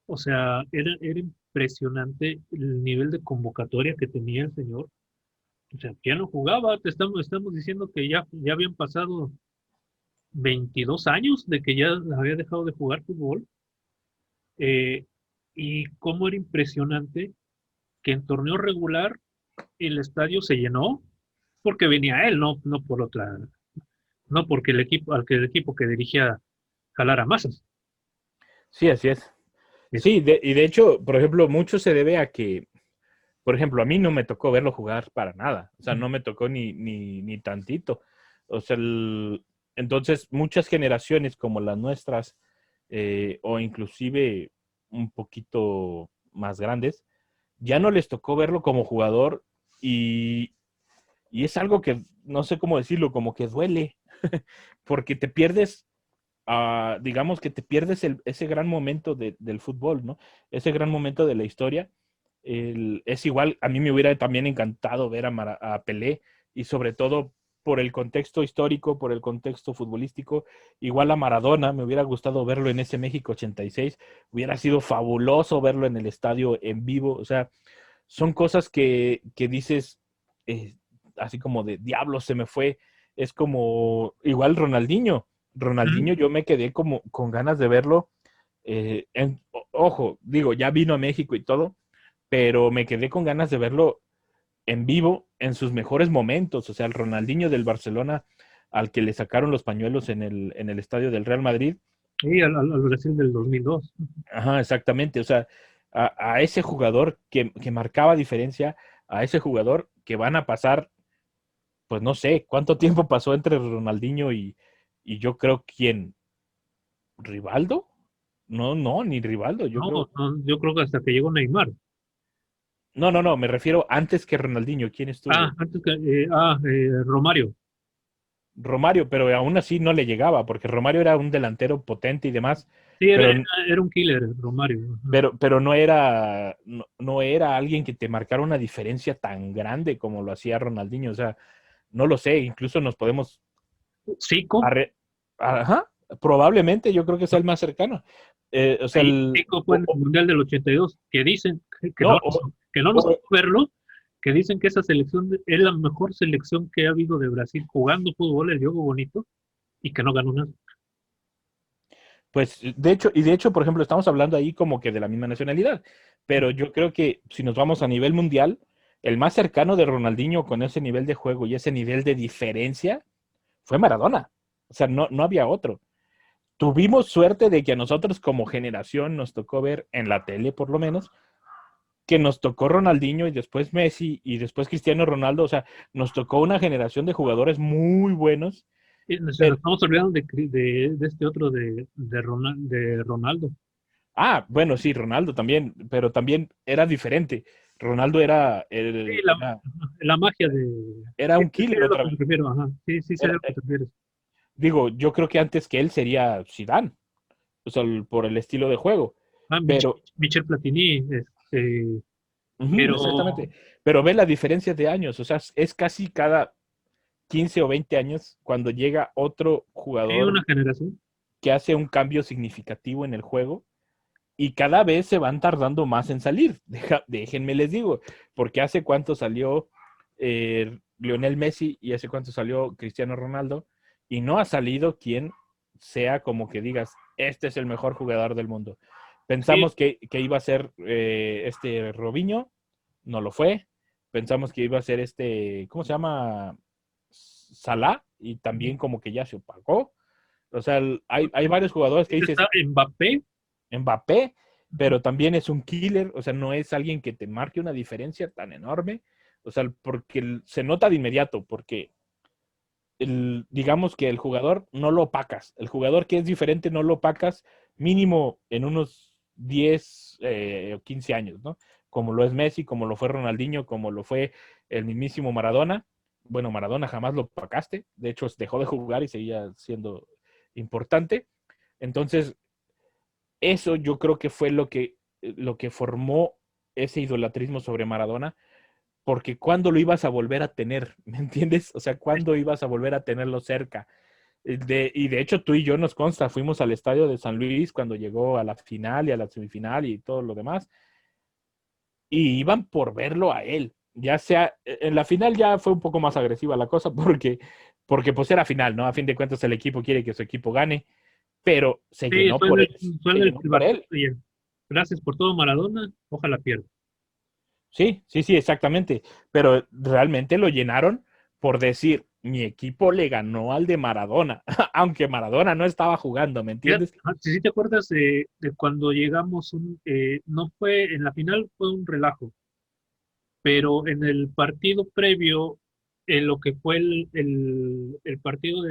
A: O sea, era impresionante el nivel de convocatoria que tenía el señor. O sea, ya no jugaba, estamos diciendo que ya habían pasado 22 años de que ya había dejado de jugar fútbol. eh, y cómo era impresionante que en torneo regular el estadio se llenó porque venía él, no porque el equipo que dirigía jalara masas.
B: sí, así es.
A: Es-
B: Sí, y de hecho, por ejemplo, mucho se debe a que, por ejemplo, a mí no me tocó verlo jugar para nada. O sea, no me tocó ni tantito. O sea, entonces muchas generaciones como las nuestras, o inclusive un poquito más grandes, ya no les tocó verlo como jugador y, y es algo que, no sé cómo decirlo, como que duele, porque te pierdes, digamos que te pierdes ese gran momento del fútbol, ¿no? Ese gran momento de la historia. Es igual, a mí me hubiera también encantado ver a Pelé y sobre todo por el contexto histórico, por el contexto futbolístico, igual a Maradona, me hubiera gustado verlo en ese México 86, hubiera sido fabuloso verlo en el estadio en vivo, o sea, son cosas que dices, eh, así como de diablo se me fue, es como igual Ronaldinho.
A: ¿Mm?
B: Ronaldinho yo me quedé como con ganas de verlo. Ojo, digo, ya vino a México y todo, pero me quedé con ganas de verlo en vivo en sus mejores momentos. O sea, el Ronaldinho del Barcelona al que le sacaron los pañuelos en el estadio del Real Madrid.
A: Sí, al Brasil del 2002.
B: Ajá, exactamente. O sea, a ese jugador que marcaba diferencia, a ese jugador que van a pasar, pues no sé, cuánto tiempo pasó entre Ronaldinho y yo creo quién, Rivaldo. No, ni Rivaldo, yo
A: No,
B: creo.
A: no, yo creo que hasta que llegó Neymar.
B: No, me refiero antes que Ronaldinho, ¿quién estuvo?
A: Romario.
B: Romario, pero aún así no le llegaba, porque Romario era un delantero potente y demás,
A: Sí, era,
B: pero,
A: era, era un killer, Romario. Ajá.
B: pero no era alguien que te marcara una diferencia tan grande como lo hacía Ronaldinho. O sea, no lo sé, incluso nos podemos
A: Zico,
B: arre- ajá, probablemente yo creo que sea el más cercano. O sea,
A: ahí Zico fue en el Mundial del 82, que dicen que
B: no,
A: no, que no nos
B: o-
A: tocó verlo, que dicen que esa selección es la mejor selección que ha habido de Brasil jugando fútbol, el juego bonito, y que no ganó nada.
B: pues de hecho, por ejemplo, estamos hablando ahí como que de la misma nacionalidad, pero yo creo que si nos vamos a nivel mundial, el más cercano de Ronaldinho con ese nivel de juego y ese nivel de diferencia fue Maradona. O sea, no había otro. Tuvimos suerte de que a nosotros como generación nos tocó ver en la tele, por lo menos, que nos tocó Ronaldinho y después Messi y después Cristiano Ronaldo. O sea, nos tocó una generación de jugadores muy buenos.
A: Y nos
B: Pero,
A: estamos olvidando de este otro de Ronaldo.
B: bueno, sí, Ronaldo también, pero también era diferente. Ronaldo era,
A: Sí,
B: el-
A: la,
B: era,
A: la magia de...
B: era
A: Sí,
B: un
A: sí, sí,
B: killer
A: es lo
B: otra
A: que
B: vez.
A: me refiero, ajá. Sí, sí, sé a
B: Era-
A: lo que te refieres.
B: digo, yo creo que antes que él sería Zidane, o sea, por el estilo de juego. Pero,
A: Michel Platini,
B: ujú,
A: pero
B: exactamente. Pero ve la diferencia de años, o sea, es casi cada 15 o 20 años cuando llega otro
A: sí,
B: jugador
A: una generación.
B: que hace un cambio significativo en el juego y cada vez se van tardando más en salir. Déjenme les digo, porque hace cuánto salió Lionel Messi y hace cuánto salió Cristiano Ronaldo y no ha salido quien sea como que digas, este es el mejor jugador del mundo.
A: Sí,
B: Pensamos que iba a ser este Robinho, no lo fue. Pensamos que iba a ser este, ¿cómo se llama? Salah, y también como que ya se opacó. O sea, hay varios jugadores que dices,
A: está Mbappé.
B: Mbappé, pero también es un killer, o sea, no es alguien que te marque una diferencia tan enorme, o sea, porque se nota de inmediato, porque digamos que el jugador no lo opacas. El jugador que es diferente no lo opacas mínimo en unos 10 o 15 años, ¿no? Como lo es Messi, como lo fue Ronaldinho, como lo fue el mismísimo Maradona. Bueno, Maradona jamás lo opacaste. De hecho, dejó de jugar y seguía siendo importante. Entonces, eso yo creo que fue lo que formó ese idolatrismo sobre Maradona, porque ¿cuándo lo ibas a volver a tener? ¿Me entiendes? O sea, ¿cuándo ibas a volver a tenerlo cerca? Y de hecho tú y yo nos consta, fuimos al estadio de San Luis cuando llegó a la final y a la semifinal y todo lo demás, y iban por verlo a él. Ya sea, en la final ya fue un poco más agresiva la cosa porque pues era final, ¿no? A fin de cuentas el equipo quiere que su equipo gane, pero se
A: Sí,
B: llenó por él,
A: fue
B: se
A: el
B: llenó por
A: Barcelona.
B: él.
A: Gracias por todo, Maradona. Ojalá pierda.
B: Sí, sí, sí, exactamente. Pero realmente lo llenaron por decir, mi equipo le ganó al de Maradona, aunque Maradona no estaba jugando, ¿me
A: Fíjate,
B: entiendes?
A: si te acuerdas de cuando llegamos, no fue en la final, fue un relajo, pero en el partido previo, en lo que fue el partido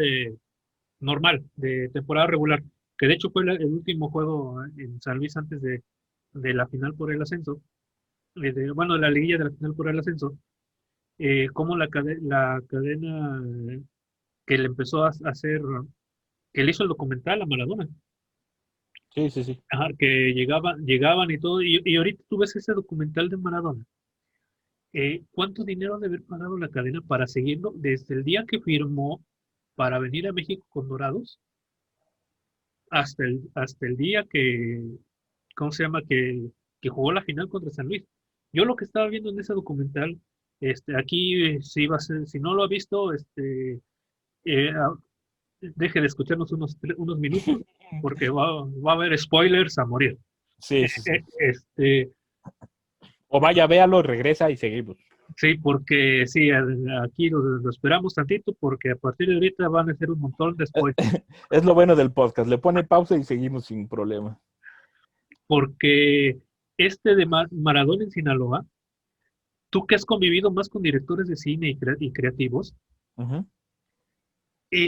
A: normal, de temporada regular, que de hecho fue el último juego en San Luis antes de la final por el ascenso, bueno, de la liguilla de la final por el ascenso, como la cadena que le empezó a hacer, que le hizo el documental a Maradona.
B: Sí, sí, sí.
A: Ajá, que llegaban y todo, y ahorita tú ves ese documental de Maradona. ¿Cuánto dinero debe haber pagado la cadena para seguirlo desde el día que firmó para venir a México con Dorados hasta el día ¿cómo se llama? Que jugó la final contra San Luis? Yo lo que estaba viendo en ese documental, aquí, si no lo ha visto, eh, ah, deje de escucharnos unos minutos, porque va a haber spoilers a morir.
B: Sí, sí, sí.
A: Este,
B: O vaya, véalo, regresa y seguimos.
A: sí, porque sí, aquí lo esperamos tantito porque a partir de ahorita van a ser un montón de spoilers.
B: Es lo bueno del podcast. Le pone pausa y seguimos sin problema.
A: Porque de Maradona en Sinaloa, tú que has convivido más con directores de cine y creativos,
B: Ujú.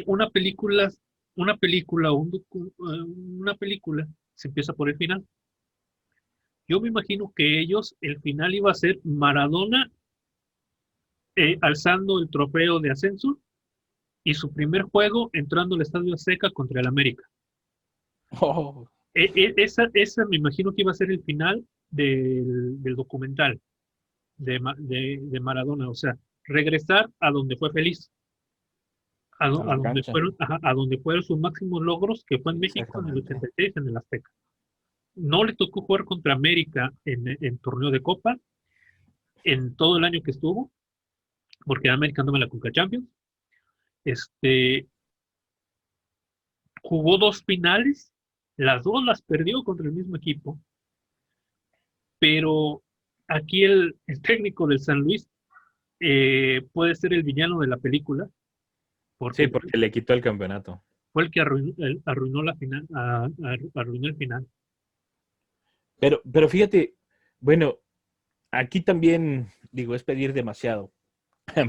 A: una película, una película, una película se empieza por el final. Yo me imagino que el final iba a ser Maradona alzando el trofeo de ascenso y su primer juego entrando al Estadio Azteca contra el América.
B: Oh,
A: Esa me imagino que iba a ser el final del documental de Maradona, o sea, regresar a donde fue feliz,
B: a la cancha.
A: a donde fueron sus máximos logros, que fue en México en el
B: Exactamente.
A: 86 en el Azteca. No le tocó jugar contra América en torneo de Copa en todo el año que estuvo, porque América no me la Conca Champions. Este, Jugó dos finales, las dos las perdió contra el mismo equipo, pero aquí el técnico del San Luis puede ser el villano de la película,
B: Sí,
A: porque
B: porque le quitó el campeonato.
A: fue el que arruinó la final, arruinó el final.
B: Pero fíjate, bueno, aquí también, digo, es pedir demasiado,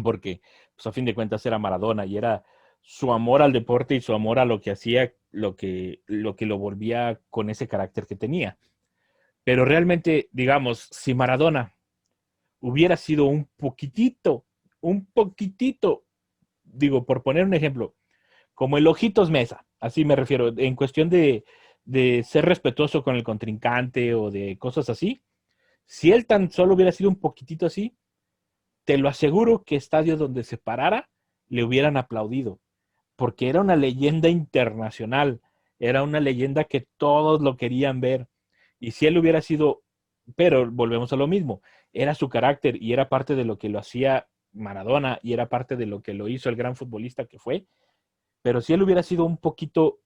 B: porque pues, a fin de cuentas era Maradona y era su amor al deporte y su amor a lo que hacía, lo que lo volvía con ese carácter que tenía. Pero realmente, digamos, si Maradona hubiera sido un poquitito, digo, por poner un ejemplo, como el Ojitos Mesa, así me refiero, en cuestión de ser respetuoso con el contrincante o de cosas así, si él tan solo hubiera sido un poquitito así, te lo aseguro que estadios donde se parara le hubieran aplaudido, porque era una leyenda internacional, era una leyenda que todos lo querían ver. Y si él hubiera sido, pero volvemos a lo mismo, era su carácter y era parte de lo que lo hacía Maradona y era parte de lo que lo hizo el gran futbolista que fue, pero si él hubiera sido un poquito,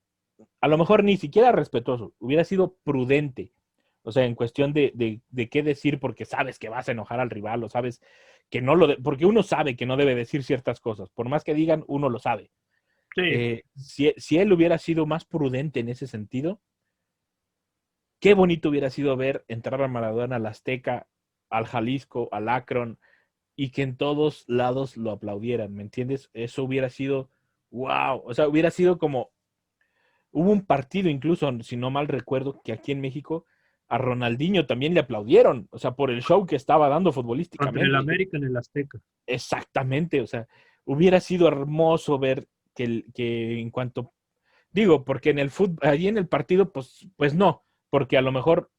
B: a lo mejor ni siquiera respetuoso, hubiera sido prudente, o sea, en cuestión de qué decir porque sabes que vas a enojar al rival o sabes que no porque uno sabe que no debe decir ciertas cosas, por más que digan, uno lo sabe.
A: Sí,
B: Si él hubiera sido más prudente en ese sentido, qué bonito hubiera sido ver entrar a Maradona al Azteca, al Jalisco, al Akron, y que en todos lados lo aplaudieran, ¿me entiendes? Eso hubiera sido wow, o sea, hubiera sido como, hubo un partido incluso, si no mal recuerdo, que aquí en México a Ronaldinho también le aplaudieron, o sea, por el show que estaba dando
A: Contra el
B: futbolísticamente.
A: América en el Azteca.
B: Exactamente, o sea, hubiera sido hermoso ver que en cuanto, digo, porque en el fútbol, allí en el partido, pues no, porque a lo mejor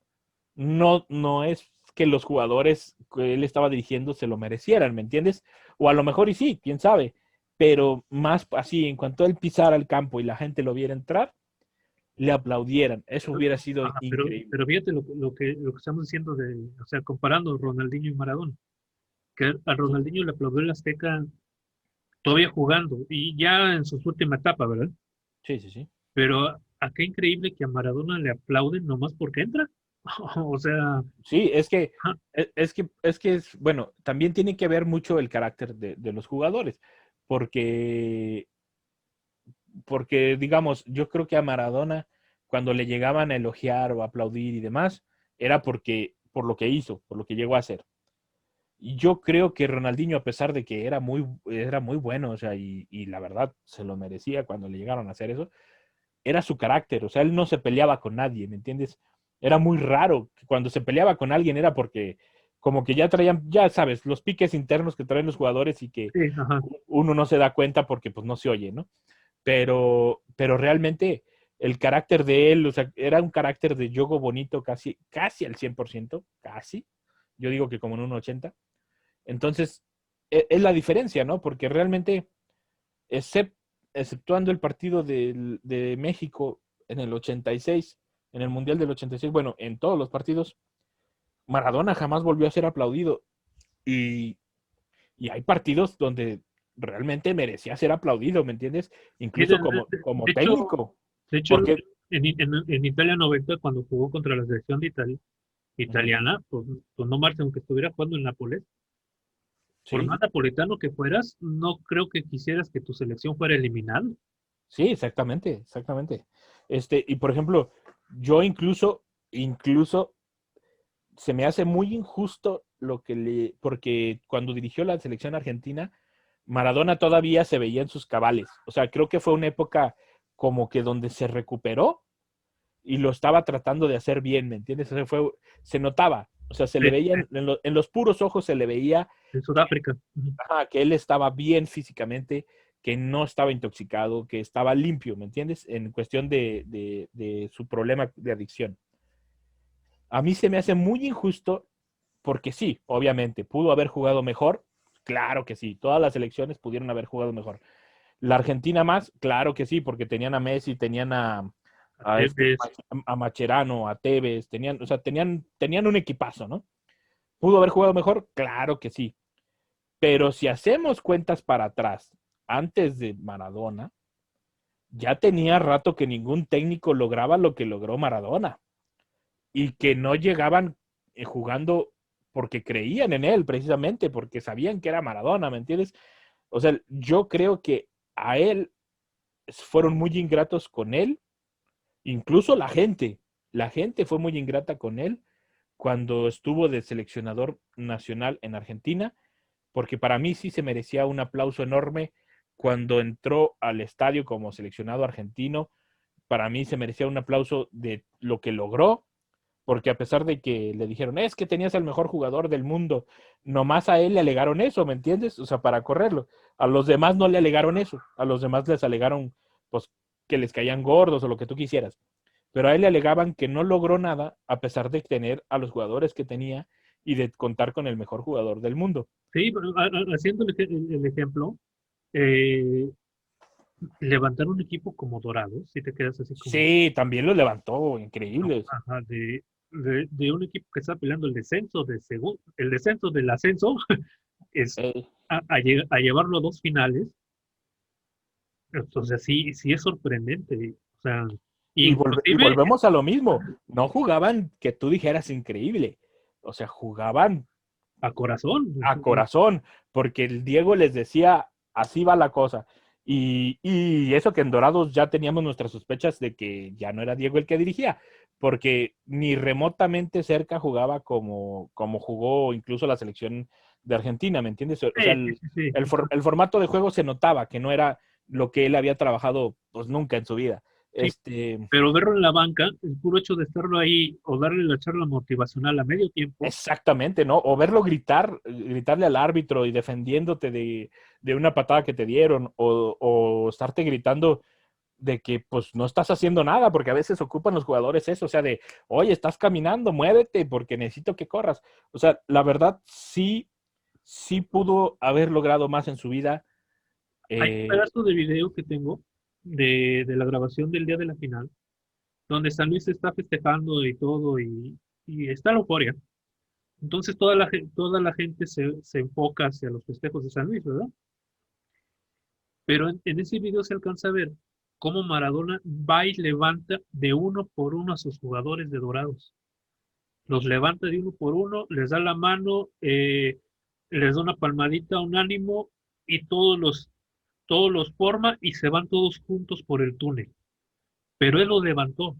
B: no es que los jugadores que él estaba dirigiendo se lo merecieran, ¿me entiendes? O a lo mejor y sí, quién sabe, pero más así, en cuanto él pisara el campo y la gente lo viera entrar, le aplaudieran, eso hubiera sido
A: Ajá,
B: increíble.
A: pero fíjate lo que estamos diciendo o sea, comparando Ronaldinho y Maradona, que a
B: Sí,
A: Ronaldinho le aplaudió el Azteca todavía jugando y ya en su última etapa, ¿verdad?
B: sí, sí, sí.
A: Pero qué increíble que a Maradona le aplauden nomás porque entra. O sea,
B: Sí,
A: ajá,
B: bueno, también tiene que ver mucho el carácter de los jugadores, porque, porque, digamos, yo creo que a Maradona, cuando le llegaban a elogiar o a aplaudir y demás, era por lo que hizo, por lo que llegó a hacer. Y yo creo que Ronaldinho, a pesar de que era muy bueno, o sea, y la verdad se lo merecía cuando le llegaron a hacer eso, era su carácter, o sea, él no se peleaba con nadie, ¿me entiendes? Era muy raro, que cuando se peleaba con alguien era porque como que ya traían, ya sabes, los piques internos que traen los jugadores y que
A: sí, ajá.
B: uno no se da cuenta porque pues no se oye, ¿no? Pero realmente el carácter de él, o sea, era un carácter de yogo bonito casi al 100%, casi, yo digo que como en un 80. Entonces, es la diferencia, ¿no? Porque realmente excep- exceptuando el partido de México en el 86, en el Mundial del 86, bueno, en todos los partidos, Maradona jamás volvió a ser aplaudido. Y, y hay partidos donde realmente merecía ser aplaudido, ¿me entiendes?
A: Sí,
B: Incluso como
A: de hecho,
B: técnico.
A: de hecho,
B: Porque,
A: en Italia 90, cuando jugó contra la selección de Italia,
B: ujú,
A: italiana, pues no marcha, aunque estuviera jugando en Nápoles, por
B: sí,
A: más napolitano que fueras, no creo que quisieras que tu selección fuera eliminada.
B: sí, exactamente, exactamente. Y por ejemplo, yo incluso se me hace muy injusto porque cuando dirigió la selección argentina, Maradona todavía se veía en sus cabales. O sea, creo que fue una época como que donde se recuperó y lo estaba tratando de hacer bien, ¿me entiendes? O sea, se notaba, o sea, se le
A: Sí,
B: veía en los puros ojos, se le veía
A: en Sudáfrica. Ujú.
B: que él estaba bien físicamente, que no estaba intoxicado, que estaba limpio, ¿me entiendes? En cuestión de su problema de adicción. A mí se me hace muy injusto porque sí, obviamente, pudo haber jugado mejor, claro que sí, todas las elecciones pudieron haber jugado mejor. La Argentina más, claro que sí, porque tenían a Messi, tenían
A: Tevez,
B: a Macherano, a Tevez, o sea, tenían un equipazo, ¿no? ¿Pudo haber jugado mejor? Claro que sí. Pero si hacemos cuentas para atrás, antes de Maradona, ya tenía rato que ningún técnico lograba lo que logró Maradona y que no llegaban jugando porque creían en él, precisamente, porque sabían que era Maradona, ¿me entiendes? O sea, yo creo que a él fueron muy ingratos con él, incluso la gente fue muy ingrata con él cuando estuvo de seleccionador nacional en Argentina, porque para mí sí se merecía un aplauso enorme cuando entró al estadio como seleccionado argentino. Para mí se merecía un aplauso de lo que logró, porque a pesar de que le dijeron, es que tenías al mejor jugador del mundo, nomás a él le alegaron eso, ¿me entiendes? O sea, para correrlo. A los demás no le alegaron eso, a los demás les alegaron, pues, que les caían gordos o lo que tú quisieras. Pero a él le alegaban que no logró nada a pesar de tener a los jugadores que tenía y de contar con el mejor jugador del mundo.
A: sí, pero haciendo el ejemplo, eh, levantar un equipo como Dorados, si te quedas así como
B: Sí, también lo levantó, increíble.
A: ajá, de un equipo que está peleando el descenso del ascenso, es
B: Eh,
A: a llevarlo a dos finales. Entonces sí, sí es sorprendente. O sea,
B: y
A: inclusive
B: volvemos a lo mismo. No jugaban que tú dijeras increíble. O sea, jugaban
A: a corazón.
B: a corazón, porque el Diego les decía, así va la cosa. Y eso que en Dorados ya teníamos nuestras sospechas de que ya no era Diego el que dirigía, porque ni remotamente cerca jugaba como jugó incluso la selección de Argentina, ¿me entiendes? O sea,
A: Sí, sí, sí, sí.
B: el formato de juego se notaba que no era lo que él había trabajado pues nunca en su vida.
A: Sí, pero verlo en la banca, el puro hecho de estarlo ahí o darle la charla motivacional a medio tiempo.
B: Exactamente, ¿no? O verlo gritarle al árbitro y defendiéndote de una patada que te dieron, o estarte gritando de que pues no estás haciendo nada, porque a veces ocupan los jugadores eso, o sea, de, oye, estás caminando, muévete porque necesito que corras. O sea, la verdad sí pudo haber logrado más en su vida.
A: Hay un
B: Eh,
A: pedazo de video que tengo de la grabación del día de la final, donde San Luis está festejando y todo, y está la euforia. Entonces toda la gente se enfoca hacia los festejos de San Luis, ¿verdad? Pero en ese video se alcanza a ver cómo Maradona va y levanta de uno por uno a sus jugadores de Dorados. Los levanta de uno por uno, les da la mano, les da una palmadita, un ánimo, y todos los forma y se van todos juntos por el túnel. Pero él lo levantó.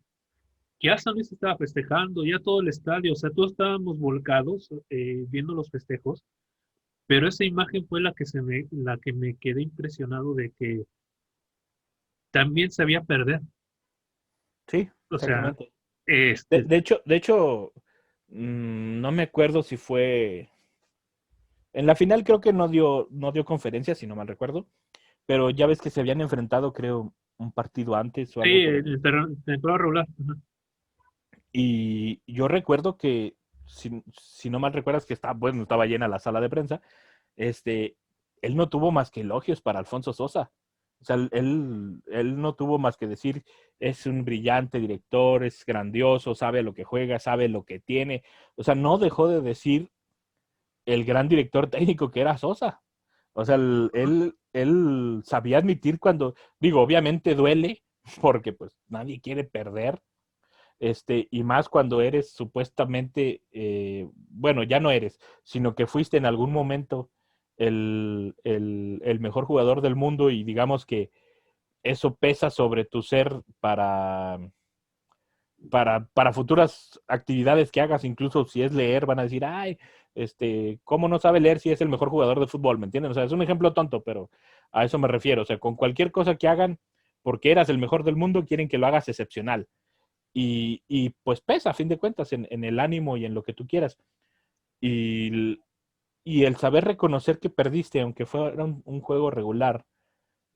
A: Ya San Luis estaba festejando, ya todo el estadio, o sea, todos estábamos volcados viendo los festejos, pero esa imagen fue la que me quedé impresionado de que también sabía perder.
B: sí,
A: O sea,
B: exactamente.
A: este,
B: De hecho, no me acuerdo si fue. En la final creo que no dio conferencia, si no mal recuerdo, pero ya ves que se habían enfrentado, creo, un partido antes o
A: sí,
B: algo por ahí.
A: el temporada regular. Ajá.
B: Y yo recuerdo que, si no mal recuerdas, que bueno, estaba llena la sala de prensa, este, él no tuvo más que elogios para Alfonso Sosa. O sea, él no tuvo más que decir, es un brillante director, es grandioso, sabe lo que juega, sabe lo que tiene. O sea, no dejó de decir el gran director técnico que era Sosa. O sea, él sabía admitir cuando, digo, obviamente duele, porque pues nadie quiere perder, y más cuando eres supuestamente, bueno, ya no eres, sino que fuiste en algún momento el mejor jugador del mundo y digamos que eso pesa sobre tu ser para futuras actividades que hagas, incluso si es leer, van a decir, ay, ¿cómo no sabe leer si es el mejor jugador de fútbol? ¿Me entienden? O sea, es un ejemplo tonto, pero a eso me refiero. O sea, con cualquier cosa que hagan, porque eras el mejor del mundo, quieren que lo hagas excepcional. Y pues pesa, a fin de cuentas, en el ánimo y en lo que tú quieras. Y, y el saber reconocer que perdiste, aunque fuera un juego regular,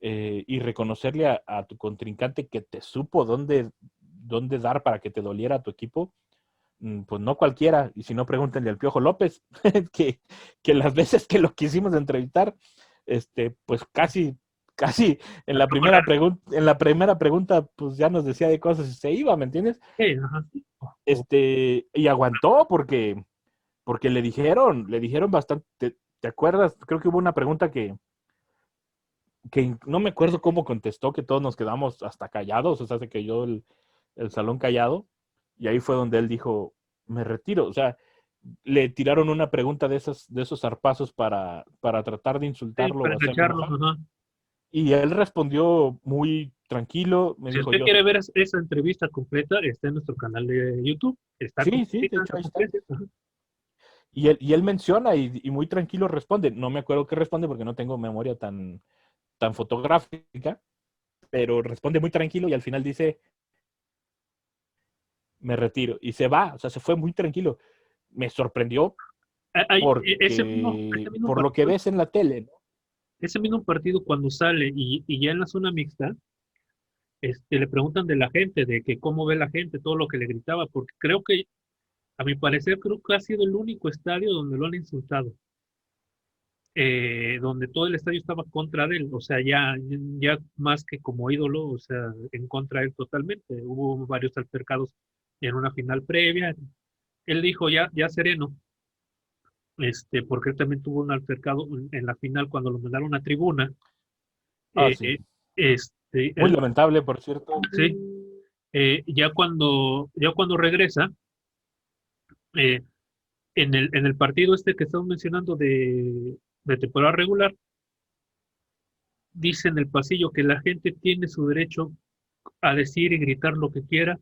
B: y reconocerle a tu contrincante que te supo dónde dar para que te doliera a tu equipo, pues no cualquiera. Y si no, pregúntenle al Piojo López, que las veces que lo quisimos entrevistar, pues casi en la primera pregunta, pues ya nos decía de cosas y se iba, ¿me entiendes?
A: Ajá.
B: Y aguantó porque le dijeron bastante. ¿Te acuerdas? Creo que hubo una pregunta que no me acuerdo cómo contestó, que todos nos quedamos hasta callados, o sea, se cayó el salón callado, y ahí fue donde él dijo, me retiro. O sea, le tiraron una pregunta de esos zarpazos para tratar de
A: Sí,
B: insultarlo
A: para
B: o hacerlo
A: engancharlos,
B: enojar,
A: ajá.
B: y él respondió muy tranquilo, me
A: Si
B: dijo
A: usted
B: yo,
A: quiere ver esa entrevista completa, está en nuestro canal de YouTube. Está
B: sí, sí, de
A: completa
B: hecho
A: esa
B: ahí está.
A: conferencia. Ajá.
B: Y él menciona y muy tranquilo responde, no me acuerdo qué responde porque no tengo memoria tan fotográfica, pero responde muy tranquilo y al final dice, me retiro. Y se va, o sea, se fue muy tranquilo. Me sorprendió
A: Ese mismo
B: por lo que
A: partido,
B: ves en la tele, ¿no?
A: ese mismo partido cuando sale y ya en la zona mixta, le preguntan de la gente, de que cómo ve la gente, todo lo que le gritaba, porque creo que, a mi parecer, creo que ha sido el único estadio donde lo han insultado, donde todo el estadio estaba contra de él, o sea, ya más que como ídolo, o sea, en contra de él totalmente. Hubo varios altercados en una final previa. Él dijo ya sereno, porque él también tuvo un altercado en la final cuando lo mandaron a tribuna.
B: Ah,
A: Eh,
B: sí. Muy
A: él,
B: lamentable, por cierto.
A: sí, ya cuando regresa, eh, en el partido que estamos mencionando de temporada regular, dice en el pasillo que la gente tiene su derecho a decir y gritar lo que quiera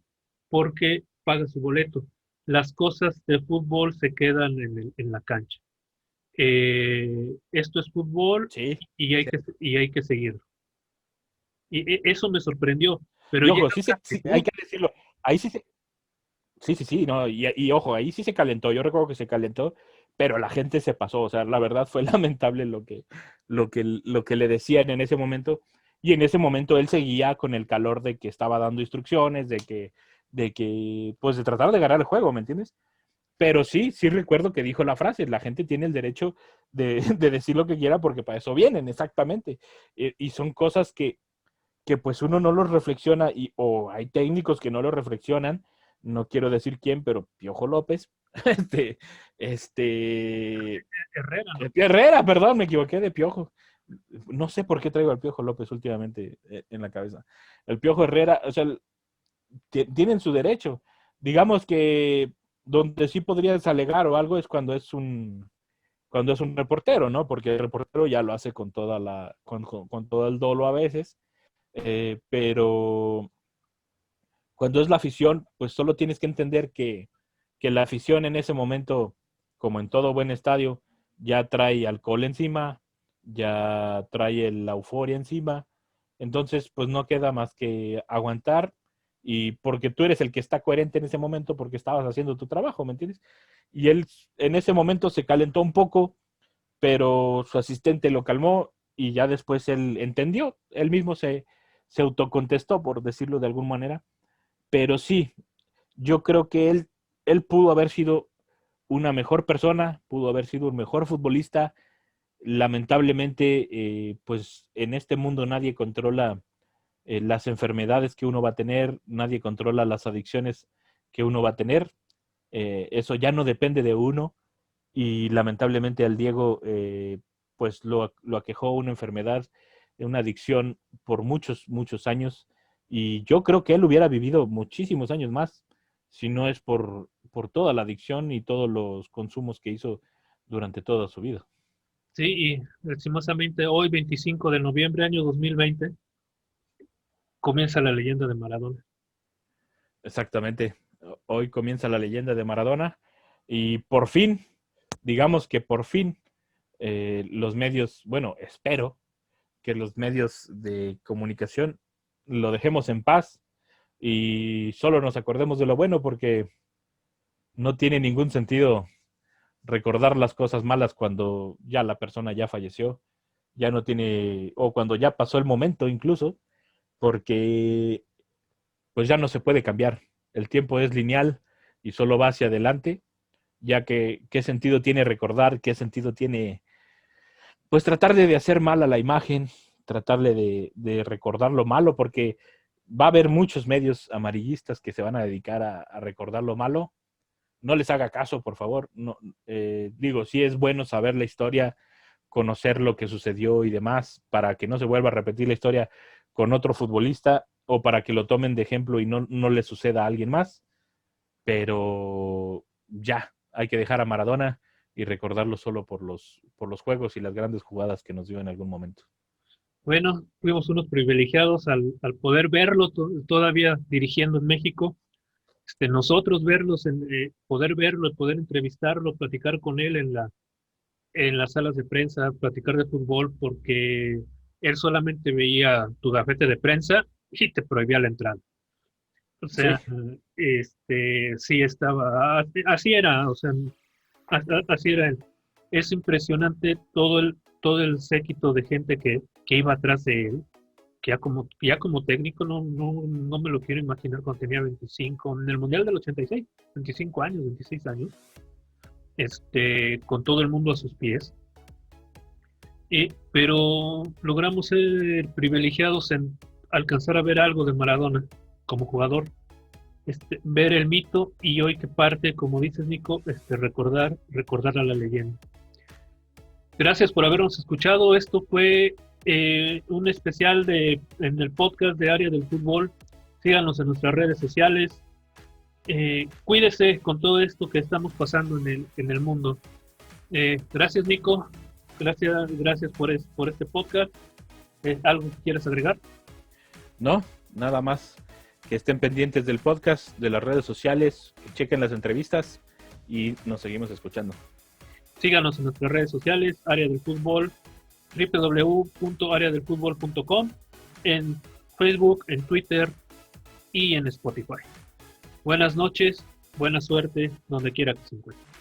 A: porque paga su boleto. Las cosas de fútbol se quedan en la cancha. Esto es fútbol
B: Sí,
A: y hay que seguirlo. Y eso me sorprendió. Pero
B: Y ojo,
A: llega
B: sí, hay que decirlo, ahí sí, no, y ojo, ahí sí se calentó, yo recuerdo que se calentó, pero la gente se pasó, o sea, la verdad fue lamentable lo que le decían en ese momento, y en ese momento él seguía con el calor de que estaba dando instrucciones, pues de tratar de ganar el juego, ¿me entiendes? Pero sí recuerdo que dijo la frase, la gente tiene el derecho de decir lo que quiera porque para eso vienen, exactamente, y son cosas que pues uno no los reflexiona o hay técnicos que no lo reflexionan, no quiero decir quién, pero Piojo López, este, este,
A: Herrera, ¿no?
B: Herrera, perdón, me equivoqué de Piojo. No sé por qué traigo al Piojo López últimamente en la cabeza. El Piojo Herrera, o sea, tienen su derecho. Digamos que donde sí podrías alegar o algo es cuando es un reportero, ¿no? Porque el reportero ya lo hace con todo el dolo a veces, pero cuando es la afición, pues solo tienes que entender que la afición en ese momento, como en todo buen estadio, ya trae alcohol encima, ya trae la euforia encima, entonces pues no queda más que aguantar y porque tú eres el que está coherente en ese momento porque estabas haciendo tu trabajo, ¿me entiendes? Y él en ese momento se calentó un poco, pero su asistente lo calmó y ya después él entendió, él mismo se autocontestó, por decirlo de alguna manera, pero sí, yo creo que él pudo haber sido una mejor persona, pudo haber sido un mejor futbolista. Lamentablemente, pues en este mundo nadie controla las enfermedades que uno va a tener, nadie controla las adicciones que uno va a tener. Eso ya no depende de uno y lamentablemente al Diego pues lo aquejó una enfermedad, una adicción por muchos, muchos años y yo creo que él hubiera vivido muchísimos años más si no es por toda la adicción y todos los consumos que hizo durante toda su vida.
A: Sí, y lastimosamente hoy, 25 de noviembre, año 2020, comienza la leyenda de Maradona.
B: Exactamente. Hoy comienza la leyenda de Maradona y por fin, digamos que por fin, los medios, bueno, espero que los medios de comunicación lo dejemos en paz y solo nos acordemos de lo bueno porque no tiene ningún sentido recordar las cosas malas cuando ya la persona ya falleció, ya no tiene, o cuando ya pasó el momento incluso, porque pues ya no se puede cambiar. El tiempo es lineal y solo va hacia adelante, ya que qué sentido tiene recordar, qué sentido tiene pues tratar de hacer mal a la imagen, tratarle de recordar lo malo, porque va a haber muchos medios amarillistas que se van a dedicar a recordar lo malo. No les haga caso, por favor. No, digo, sí es bueno saber la historia, conocer lo que sucedió y demás, para que no se vuelva a repetir la historia con otro futbolista o para que lo tomen de ejemplo y no le suceda a alguien más. Pero ya, hay que dejar a Maradona y recordarlo solo por los juegos y las grandes jugadas que nos dio en algún momento.
A: Bueno, fuimos unos privilegiados al poder verlo todavía dirigiendo en México. Nosotros verlos, poder verlo, poder entrevistarlo, platicar con él en las salas de prensa, platicar de fútbol, porque él solamente veía tu gafete de prensa y te prohibía la entrada. O
B: Sí,
A: sea, sí estaba, así era, o sea, así era él. Es impresionante todo el séquito de gente que iba atrás de él, que ya como técnico no me lo quiero imaginar cuando tenía 25, en el Mundial del 86, 25 años, 26 años, con todo el mundo a sus pies. Pero logramos ser privilegiados en alcanzar a ver algo de Maradona como jugador, ver el mito y hoy que parte, como dices Nico, recordar a la leyenda. Gracias por habernos escuchado. Esto fue un especial en el podcast de Área del Fútbol. Síganos en nuestras redes sociales. Cuídese con todo esto que estamos pasando en el mundo. Gracias Nico. Gracias por este podcast. ¿Algo que quieras agregar?
B: no, nada más. Que estén pendientes del podcast, de las redes sociales, que chequen las entrevistas y nos seguimos escuchando.
A: Síganos en nuestras redes sociales, Área del Fútbol, www.areadelfutbol.com, en Facebook, en Twitter y en Spotify. Buenas noches, buena suerte, donde quiera que se encuentre.